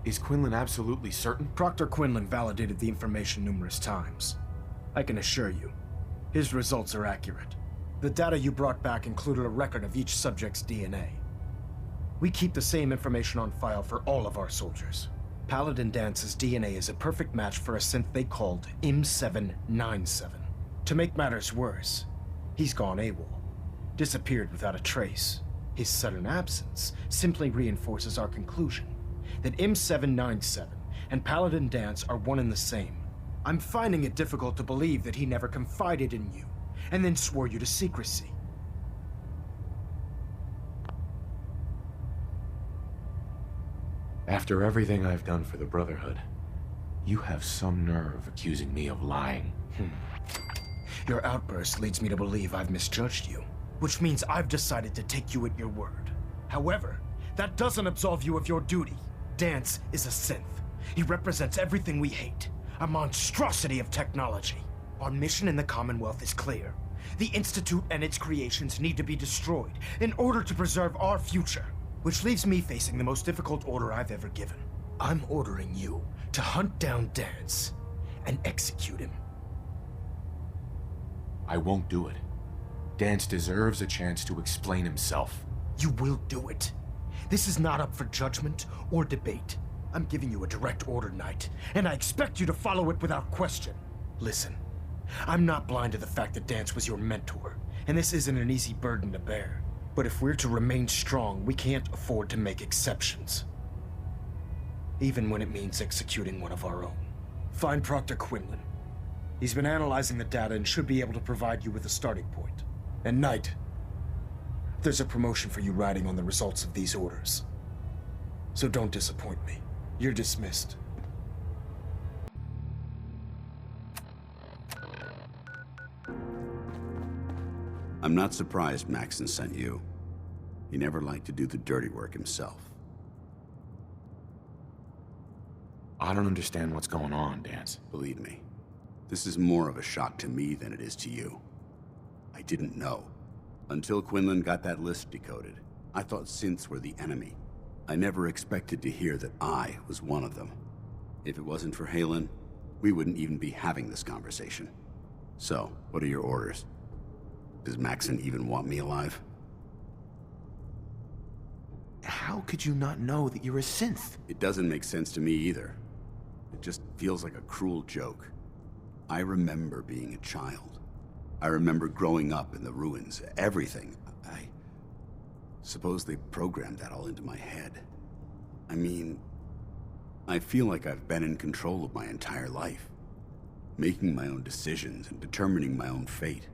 Is Quinlan absolutely certain? Proctor Quinlan validated the information numerous times. I can assure you, his results are accurate. The data you brought back included a record of each subject's DNA. We keep the same information on file for all of our soldiers. Paladin Dance's DNA is a perfect match for a synth they called M797. To make matters worse, he's gone AWOL. Disappeared without a trace. His sudden absence simply reinforces our conclusion that M797 and Paladin Danse are one and the same. I'm finding it difficult to believe that he never confided in you, and then swore you to secrecy. After everything I've done for the Brotherhood, you have some nerve accusing me of lying. Your outburst leads me to believe I've misjudged you, which means I've decided to take you at your word. However, that doesn't absolve you of your duty. Danse is a synth. He represents everything we hate, a monstrosity of technology. Our mission in the Commonwealth is clear. The Institute and its creations need to be destroyed in order to preserve our future. Which leaves me facing the most difficult order I've ever given. I'm ordering you to hunt down Danse and execute him. I won't do it. Danse deserves a chance to explain himself. You will do it. This is not up for judgment or debate. I'm giving you a direct order, Knight, and I expect you to follow it without question. Listen, I'm not blind to the fact that Danse was your mentor, and this isn't an easy burden to bear. But if we're to remain strong, we can't afford to make exceptions. Even when it means executing one of our own. Find Proctor Quinlan. He's been analyzing the data and should be able to provide you with a starting point. And Knight, there's a promotion for you riding on the results of these orders. So don't disappoint me. You're dismissed. I'm not surprised Maxon sent you. He never liked to do the dirty work himself. I don't understand what's going on, Danse. Believe me, this is more of a shock to me than it is to you. I didn't know. Until Quinlan got that list decoded, I thought synths were the enemy. I never expected to hear that I was one of them. If it wasn't for Halen, we wouldn't even be having this conversation. So, what are your orders? Does Maxon even want me alive? How could you not know that you're a synth? It doesn't make sense to me either. It just feels like a cruel joke. I remember being a child. I remember growing up in the ruins, everything. I suppose they programmed that all into my head. I mean, I feel like I've been in control of my entire life, making my own decisions and determining my own fate.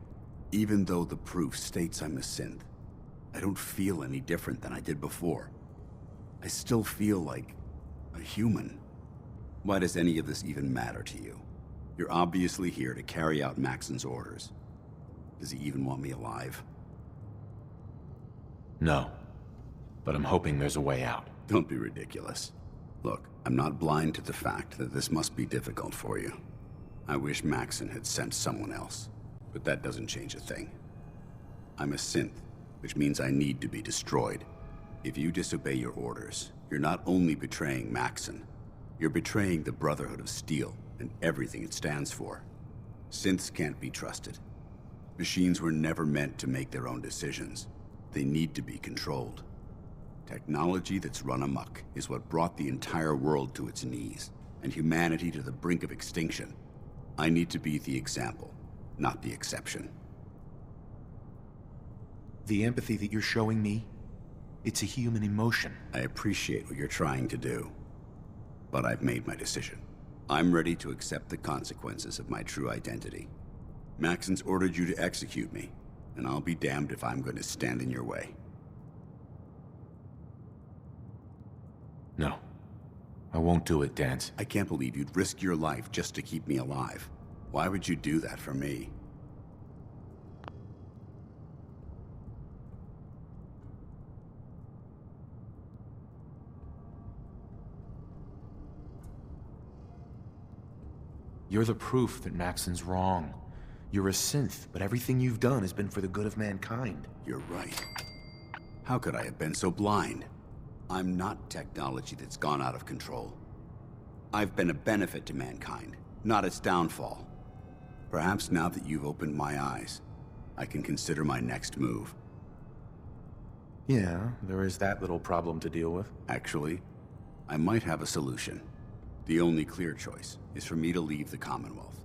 Even though the proof states I'm a synth, I don't feel any different than I did before. I still feel like a human. Why does any of this even matter to you? You're obviously here to carry out Maxon's orders. Does he even want me alive? No, but I'm hoping there's a way out. Don't be ridiculous. Look, I'm not blind to the fact that this must be difficult for you. I wish Maxon had sent someone else, but that doesn't change a thing. I'm a synth, which means I need to be destroyed. If you disobey your orders, you're not only betraying Maxon, you're betraying the Brotherhood of Steel and everything it stands for. Synths can't be trusted. Machines were never meant to make their own decisions. They need to be controlled. Technology that's run amok is what brought the entire world to its knees, and humanity to the brink of extinction. I need to be the example, not the exception. The empathy that you're showing me, it's a human emotion. I appreciate what you're trying to do, but I've made my decision. I'm ready to accept the consequences of my true identity. Maxon's ordered you to execute me, and I'll be damned if I'm going to stand in your way. No, I won't do it, Danse. I can't believe you'd risk your life just to keep me alive. Why would you do that for me? You're the proof that Maxon's wrong. You're a synth, but everything you've done has been for the good of mankind. You're right. How could I have been so blind? I'm not technology that's gone out of control. I've been a benefit to mankind, not its downfall. Perhaps now that you've opened my eyes, I can consider my next move. Yeah, there is that little problem to deal with. Actually, I might have a solution. The only clear choice is for me to leave the Commonwealth.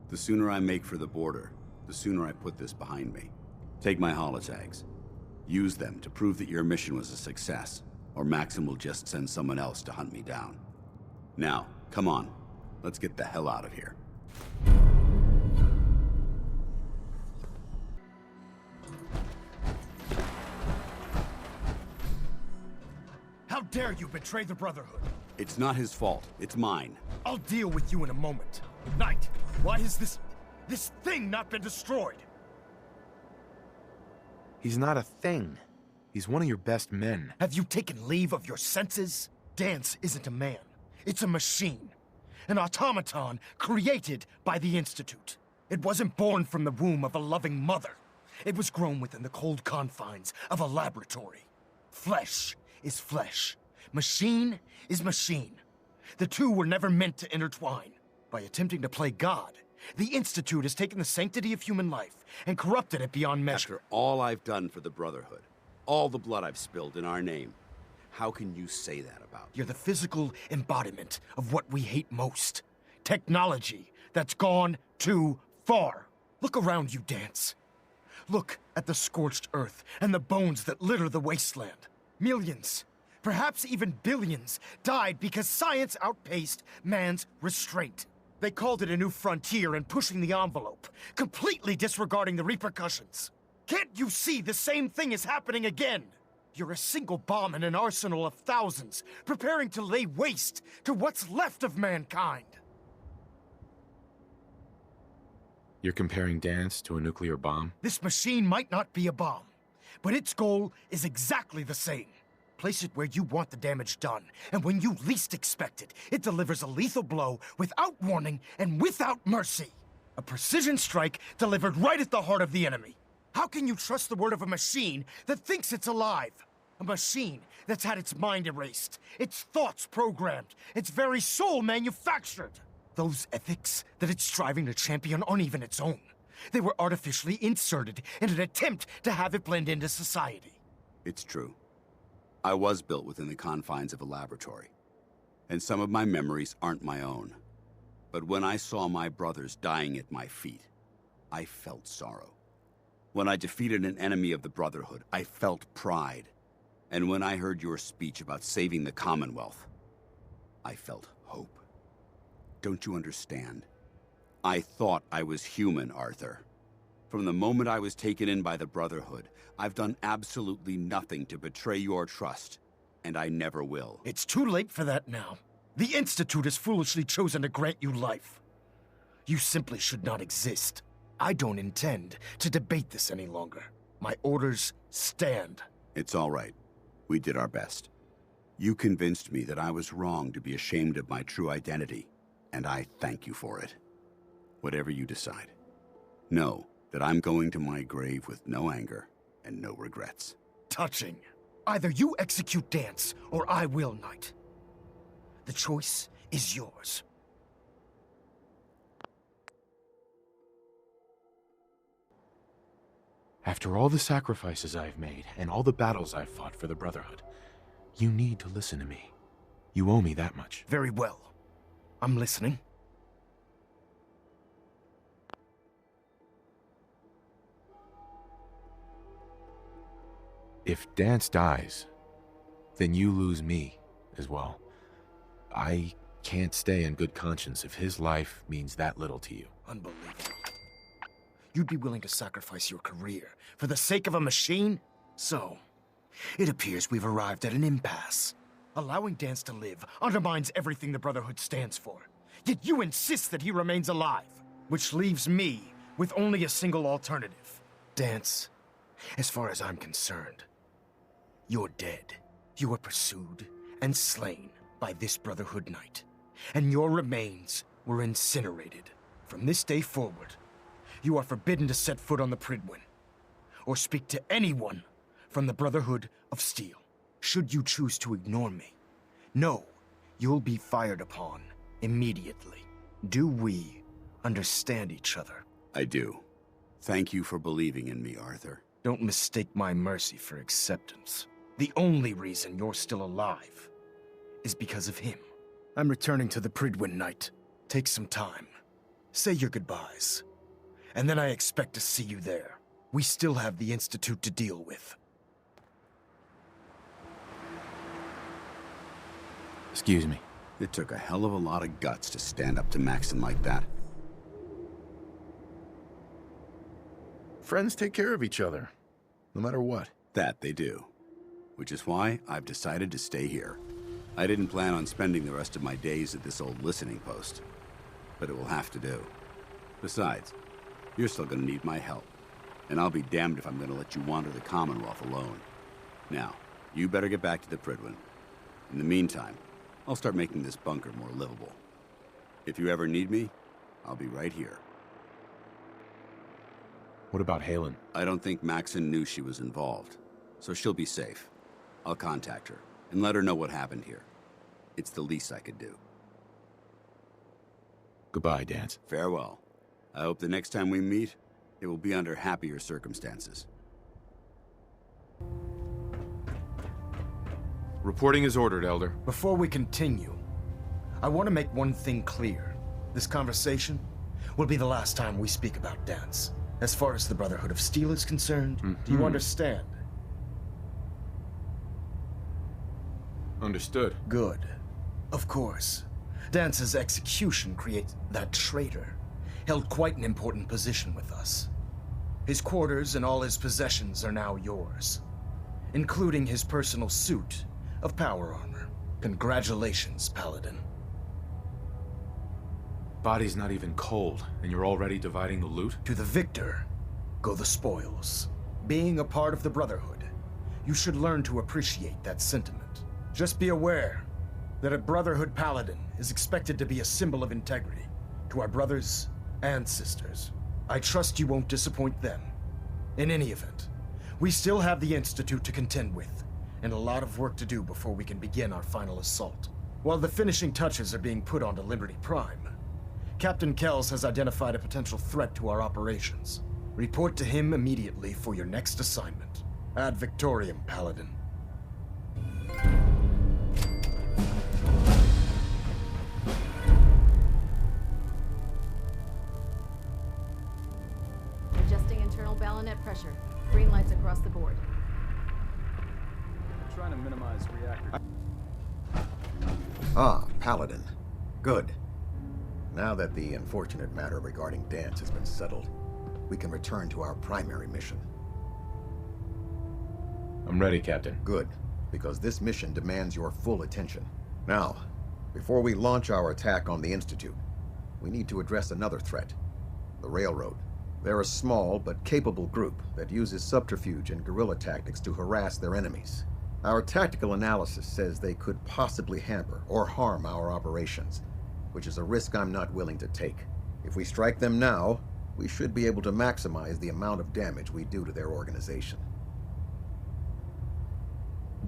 The sooner I make for the border, the sooner I put this behind me. Take my holotags. Use them to prove that your mission was a success, or Maxim will just send someone else to hunt me down. Now, come on. Let's get the hell out of here. How dare you betray the Brotherhood? It's not his fault. It's mine. I'll deal with you in a moment. Knight, why has this thing not been destroyed? He's not a thing. He's one of your best men. Have you taken leave of your senses? Dance isn't a man. It's a machine. An automaton created by the Institute. It wasn't born from the womb of a loving mother. It was grown within the cold confines of a laboratory. Flesh is flesh. Machine is machine. The two were never meant to intertwine. By attempting to play God, the Institute has taken the sanctity of human life and corrupted it beyond measure. After all I've done for the Brotherhood, all the blood I've spilled in our name, how can you say that about me? You're the physical embodiment of what we hate most. Technology that's gone too far. Look around you, Dance. Look at the scorched earth and the bones that litter the wasteland. Millions, perhaps even billions, died because science outpaced man's restraint. They called it a new frontier and pushing the envelope, completely disregarding the repercussions. Can't you see the same thing is happening again? You're a single bomb in an arsenal of thousands, preparing to lay waste to what's left of mankind. You're comparing Dance to a nuclear bomb? This machine might not be a bomb, but its goal is exactly the same. Place it where you want the damage done, and when you least expect it, it delivers a lethal blow without warning and without mercy. A precision strike delivered right at the heart of the enemy. How can you trust the word of a machine that thinks it's alive? A machine that's had its mind erased, its thoughts programmed, its very soul manufactured. Those ethics that it's striving to champion aren't even its own. They were artificially inserted in an attempt to have it blend into society. It's true. I was built within the confines of a laboratory, and some of my memories aren't my own. But when I saw my brothers dying at my feet, I felt sorrow. When I defeated an enemy of the Brotherhood, I felt pride. And when I heard your speech about saving the Commonwealth, I felt hope. Don't you understand? I thought I was human, Arthur. From the moment I was taken in by the Brotherhood, I've done absolutely nothing to betray your trust, and I never will. It's too late for that now. The Institute has foolishly chosen to grant you life. You simply should not exist. I don't intend to debate this any longer. My orders stand. It's all right. We did our best. You convinced me that I was wrong to be ashamed of my true identity, and I thank you for it. Whatever you decide, know that I'm going to my grave with no anger and no regrets. Touching. Either you execute Dance, or I will, Knight. The choice is yours. After all the sacrifices I've made, and all the battles I've fought for the Brotherhood, you need to listen to me. You owe me that much. Very well. I'm listening. If Dance dies, then you lose me as well. I can't stay in good conscience if his life means that little to you. Unbelievable. You'd be willing to sacrifice your career for the sake of a machine? So, it appears we've arrived at an impasse. Allowing Dance to live undermines everything the Brotherhood stands for. Yet you insist that he remains alive, which leaves me with only a single alternative. Dance, as far as I'm concerned, you're dead. You were pursued and slain by this Brotherhood Knight, and your remains were incinerated. From this day forward, you are forbidden to set foot on the Pridwin, or speak to anyone from the Brotherhood of Steel. Should you choose to ignore me, know you'll be fired upon immediately. Do we understand each other? I do. Thank you for believing in me, Arthur. Don't mistake my mercy for acceptance. The only reason you're still alive is because of him. I'm returning to the Pridwin Night. Take some time. Say your goodbyes. And then I expect to see you there. We still have the Institute to deal with. Excuse me. It took a hell of a lot of guts to stand up to Maxon like that. Friends take care of each other, no matter what. That they do. Which is why I've decided to stay here. I didn't plan on spending the rest of my days at this old listening post, but it will have to do. Besides, you're still gonna need my help, and I'll be damned if I'm gonna let you wander the Commonwealth alone. Now, you better get back to the Pridwin. In the meantime, I'll start making this bunker more livable. If you ever need me, I'll be right here. What about Halen? I don't think Maxon knew she was involved, so she'll be safe. I'll contact her and let her know what happened here. It's the least I could do. Goodbye, Dance. Farewell. I hope the next time we meet, it will be under happier circumstances. Reporting is ordered, Elder. Before we continue, I want to make one thing clear. This conversation will be the last time we speak about Dance. As far as the Brotherhood of Steel is concerned, do you understand? Understood. Good. Of course. Dance's execution creates that traitor. Held quite an important position with us. His quarters and all his possessions are now yours, including his personal suit of power armor. Congratulations, Paladin. Body's not even cold, and you're already dividing the loot? To the victor go the spoils. Being a part of the Brotherhood, you should learn to appreciate that sentiment. Just be aware that a Brotherhood Paladin is expected to be a symbol of integrity to our brothers and sisters. I trust you won't disappoint them. In any event, we still have the Institute to contend with, and a lot of work to do before we can begin our final assault. While the finishing touches are being put onto Liberty Prime, Captain Kells has identified a potential threat to our operations. Report to him immediately for your next assignment. Ad Victoriam, Paladin. Adjusting internal bayonet pressure. Green lights across the board. I'm trying to minimize reactor. Ah, Paladin. Good. Now that the unfortunate matter regarding Dance has been settled, we can return to our primary mission. I'm ready, Captain. Good, because this mission demands your full attention. Now, before we launch our attack on the Institute, we need to address another threat, the Railroad. They're a small but capable group that uses subterfuge and guerrilla tactics to harass their enemies. Our tactical analysis says they could possibly hamper or harm our operations, which is a risk I'm not willing to take. If we strike them now, we should be able to maximize the amount of damage we do to their organization.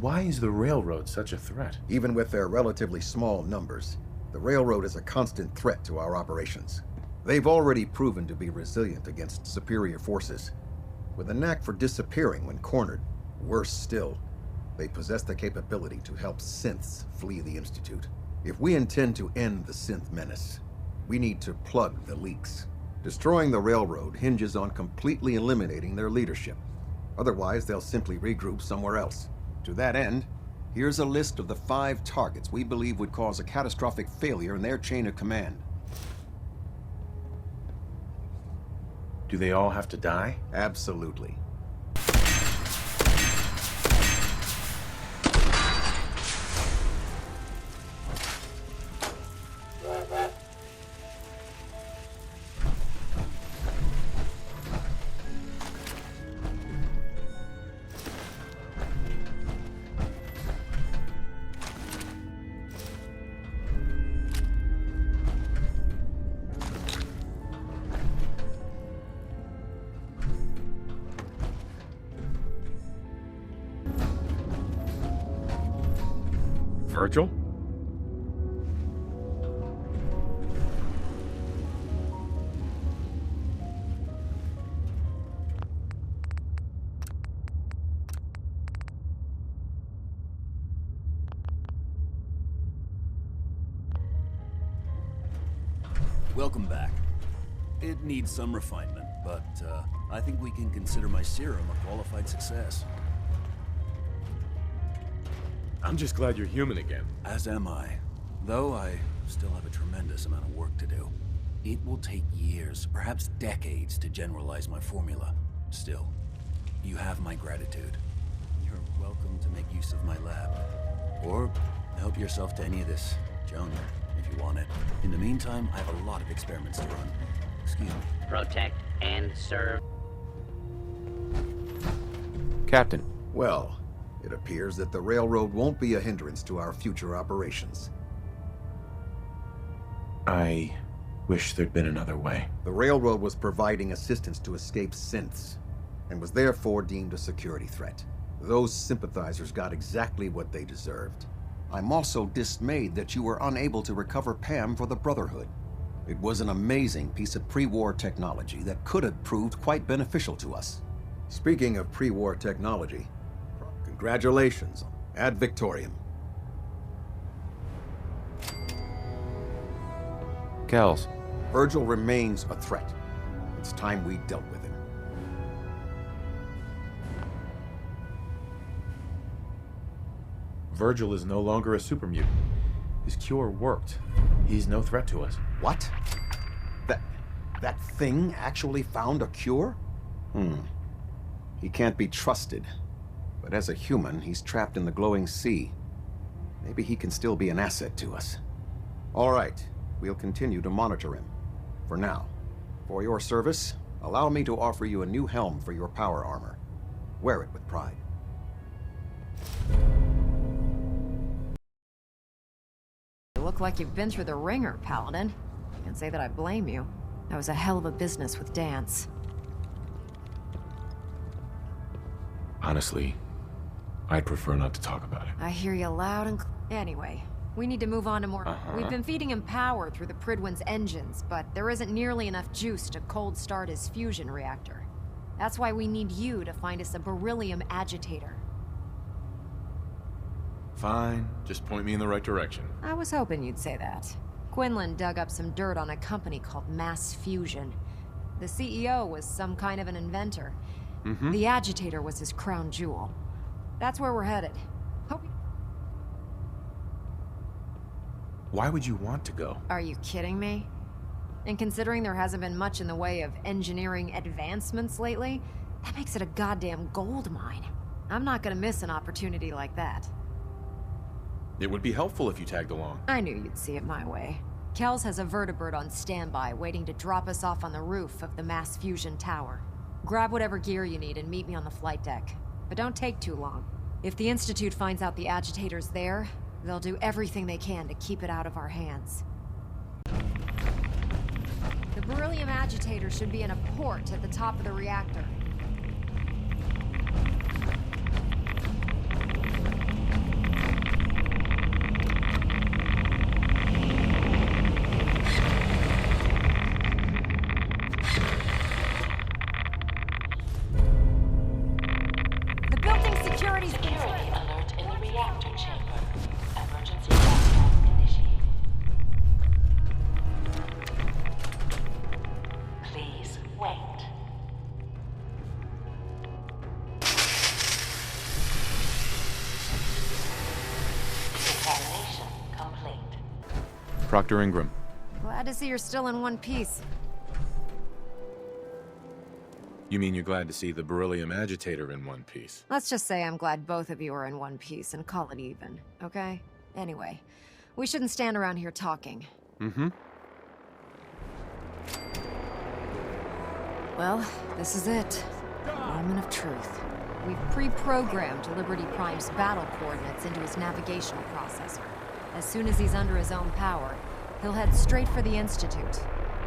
Why is the Railroad such a threat? Even with their relatively small numbers, the Railroad is a constant threat to our operations. They've already proven to be resilient against superior forces, with a knack for disappearing when cornered. Worse still, they possess the capability to help synths flee the Institute. If we intend to end the synth menace, we need to plug the leaks. Destroying the Railroad hinges on completely eliminating their leadership. Otherwise, they'll simply regroup somewhere else. To that end, here's a list of the 5 targets we believe would cause a catastrophic failure in their chain of command. Do they all have to die? Absolutely. Virgil? Welcome back. It needs some refinement, but I think we can consider my serum a qualified success. I'm just glad you're human again. As am I. Though I still have a tremendous amount of work to do. It will take years, perhaps decades, to generalize my formula. Still, you have my gratitude. You're welcome to make use of my lab. Or help yourself to any of this junk, if you want it. In the meantime, I have a lot of experiments to run. Excuse me. Protect and serve. Captain. Well, it appears that the railroad won't be a hindrance to our future operations. I wish there'd been another way. The railroad was providing assistance to escaped synths, and was therefore deemed a security threat. Those sympathizers got exactly what they deserved. I'm also dismayed that you were unable to recover Pam for the Brotherhood. It was an amazing piece of pre-war technology that could have proved quite beneficial to us. Speaking of pre-war technology, congratulations, ad Victoriam. Kells. Virgil remains a threat. It's time we dealt with him. Virgil is no longer a super mutant. His cure worked. He's no threat to us. What? That thing actually found a cure? He can't be trusted. But as a human, he's trapped in the glowing sea. Maybe he can still be an asset to us. All right, we'll continue to monitor him. For now. For your service, allow me to offer you a new helm for your power armor. Wear it with pride. You look like you've been through the ringer, Paladin. Can't say that I blame you. That was a hell of a business with Dance. Honestly, I'd prefer not to talk about it. I hear you loud and Anyway, we need to move on to more. We've been feeding him power through the Pridwin's engines, but there isn't nearly enough juice to cold start his fusion reactor. That's why we need you to find us a beryllium agitator. Fine, just point me in the right direction. I was hoping you'd say that. Quinlan dug up some dirt on a company called Mass Fusion. The CEO was some kind of an inventor. The agitator was his crown jewel. That's where we're headed. Why would you want to go? Are you kidding me? And considering there hasn't been much in the way of engineering advancements lately, that makes it a goddamn gold mine. I'm not gonna miss an opportunity like that. It would be helpful if you tagged along. I knew you'd see it my way. Kells has a vertibird on standby, waiting to drop us off on the roof of the Mass Fusion Tower. Grab whatever gear you need and meet me on the flight deck. But don't take too long. If the Institute finds out the agitator's there, they'll do everything they can to keep it out of our hands. The beryllium agitator should be in a port at the top of the reactor. The building security's Security alert in the reactor chamber. Emergency lockdown initiated. Please wait. Examination complete. Proctor Ingram. Glad to see you're still in one piece. You mean you're glad to see the beryllium agitator in one piece? Let's just say I'm glad both of you are in one piece and call it even, okay? Anyway, we shouldn't stand around here talking. Well, this is it. Moment of truth. We've pre-programmed Liberty Prime's battle coordinates into his navigational processor. As soon as he's under his own power, he'll head straight for the Institute.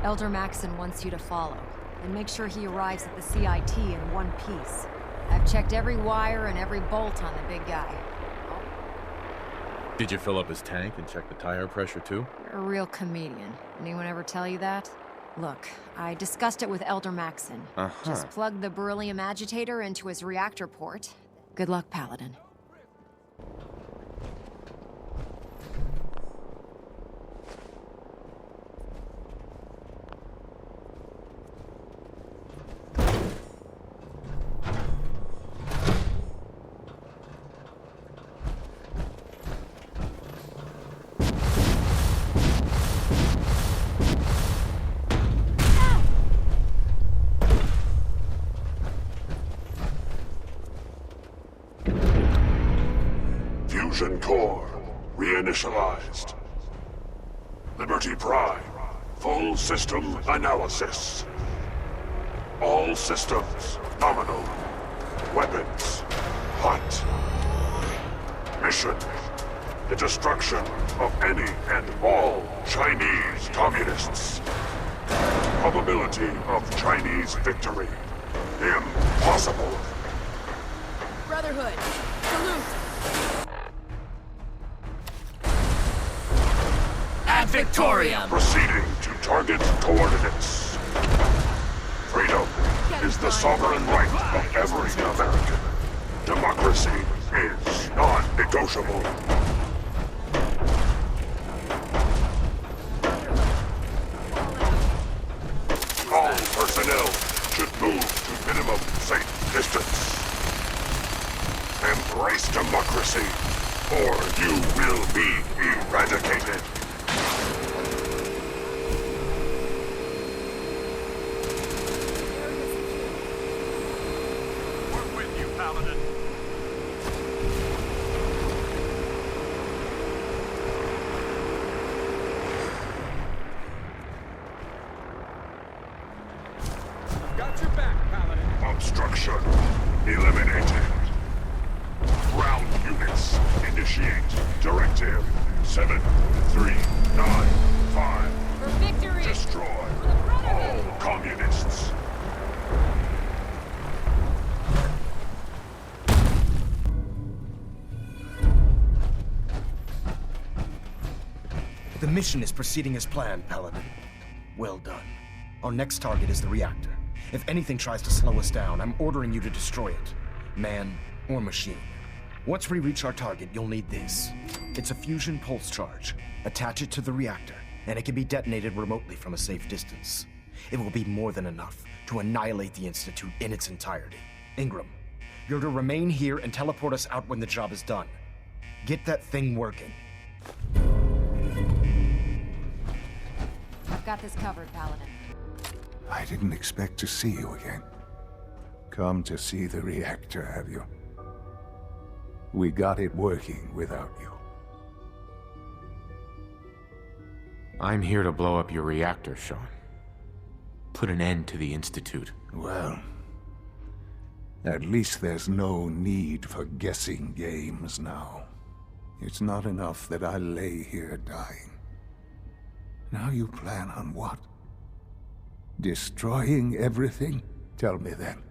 Elder Maxon wants you to follow, and make sure he arrives at the CIT in one piece. I've checked every wire and every bolt on the big guy. Did you fill up his tank and check the tire pressure too? You're a real comedian. Anyone ever tell you that? Look, I discussed it with Elder Maxson. Just plug the beryllium agitator into his reactor port. Good luck, Paladin. Fusion core reinitialized. Liberty Prime, full system analysis. All systems nominal. Weapons hot. Mission: the destruction of any and all Chinese communists. Probability of Chinese victory: impossible. Brotherhood, salute! Ad Victoriam! Proceeding to target coordinates. Freedom is the sovereign right of every American. Democracy is non-negotiable. All personnel should move to minimum safe distance. Embrace democracy, or you will be eradicated. We're with you, Paladin. Got your back, Paladin. Obstruction eliminated. Ground units initiate directive 7395. For victory! Destroy all communists. The mission is proceeding as planned, Paladin. Well done. Our next target is the reactor. If anything tries to slow us down, I'm ordering you to destroy it. Man or machine. Once we reach our target, you'll need this. It's a fusion pulse charge. Attach it to the reactor, and it can be detonated remotely from a safe distance. It will be more than enough to annihilate the Institute in its entirety. Ingram, you're to remain here and teleport us out when the job is done. Get that thing working. I've got this covered, Paladin. I didn't expect to see you again. Come to see the reactor, have you? We got it working without you. I'm here to blow up your reactor, Sean. Put an end to the Institute. Well, at least there's no need for guessing games now. It's not enough that I lay here dying. Now you plan on what? Destroying everything? Tell me then.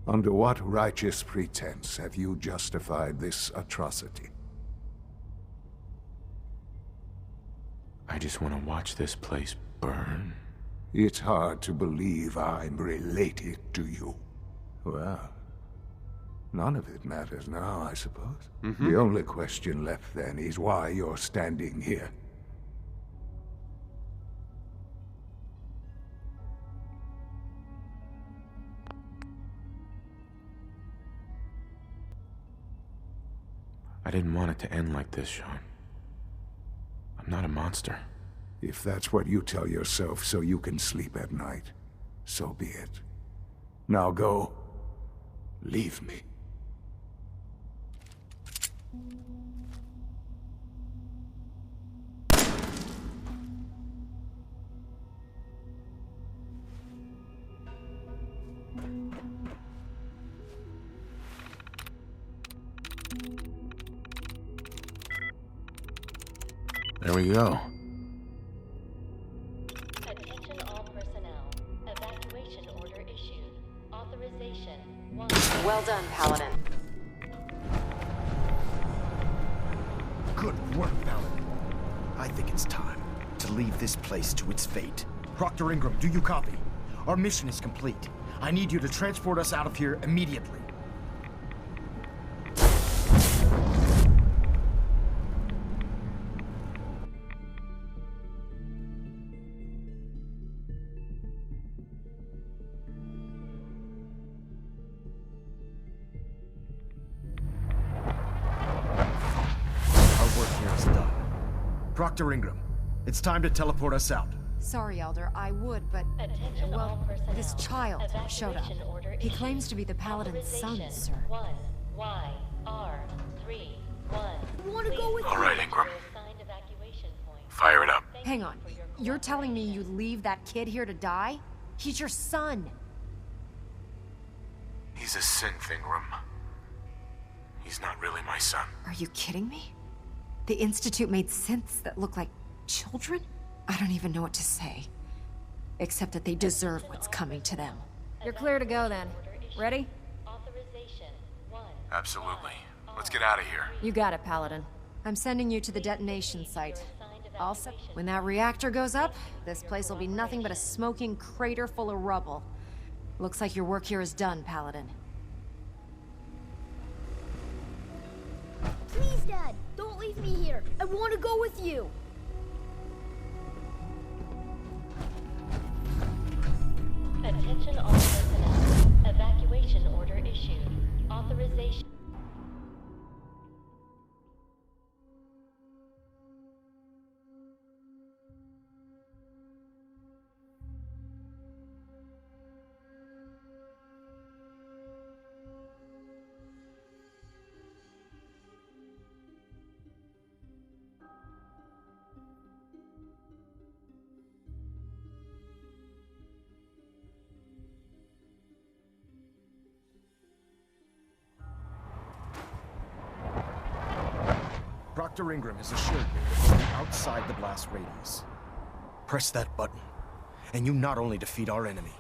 Under what righteous pretense have you justified this atrocity? I just want to watch this place burn. It's hard to believe I'm related to you. Well, none of it matters now, I suppose. The only question left then is why you're standing here. I didn't want it to end like this, Sean. I'm not a monster. If that's what you tell yourself so you can sleep at night, so be it. Now go. Leave me. There we go. Attention all personnel. Evacuation order issued. Authorization 1. Well done, Paladin. to leave this place to its fate. Proctor Ingram, do you copy? Our mission is complete. I need you to transport us out of here immediately. Doctor Ingram, it's time to teleport us out. Sorry, Elder, I would, but... well, this child showed up. He claims to be the Paladin's son, sir. YR31. I want to go with you. All right, Ingram. Fire it up. Hang on. You're telling me you leave that kid here to die? He's your son. He's a synth, Ingram. He's not really my son. Are you kidding me? The Institute made synths that look like children? I don't even know what to say. Except that they deserve what's coming to them. You're clear to go then. Ready? Absolutely. Let's get out of here. You got it, Paladin. I'm sending you to the detonation site. Also, when that reactor goes up, this place will be nothing but a smoking crater full of rubble. Looks like your work here is done, Paladin. Please, Dad, don't leave me here. I want to go with you. Attention all personnel. Evacuation order issued. Authorization. Dr. Ingram has assured me that you're outside the blast radius. Press that button, and you not only defeat our enemy,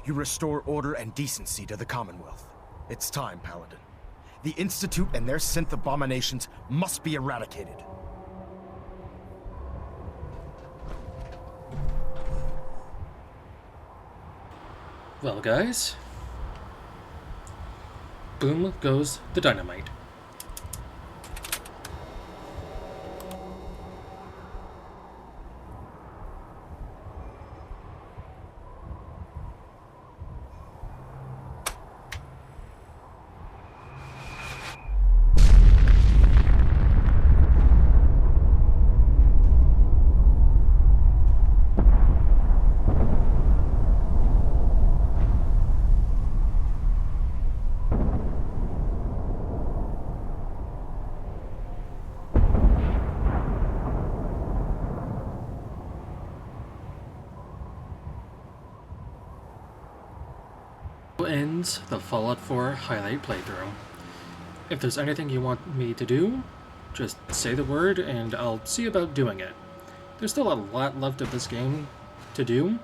you restore order and decency to the Commonwealth. It's time, Paladin. The Institute and their synth abominations must be eradicated. Well, guys, boom goes the dynamite. Ends the Fallout 4 highlight playthrough. If there's anything you want me to do, just say the word and I'll see about doing it. There's still a lot left of this game to do,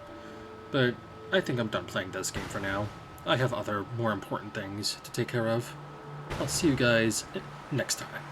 but I think I'm done playing this game for now. I have other, more important things to take care of. I'll see you guys next time.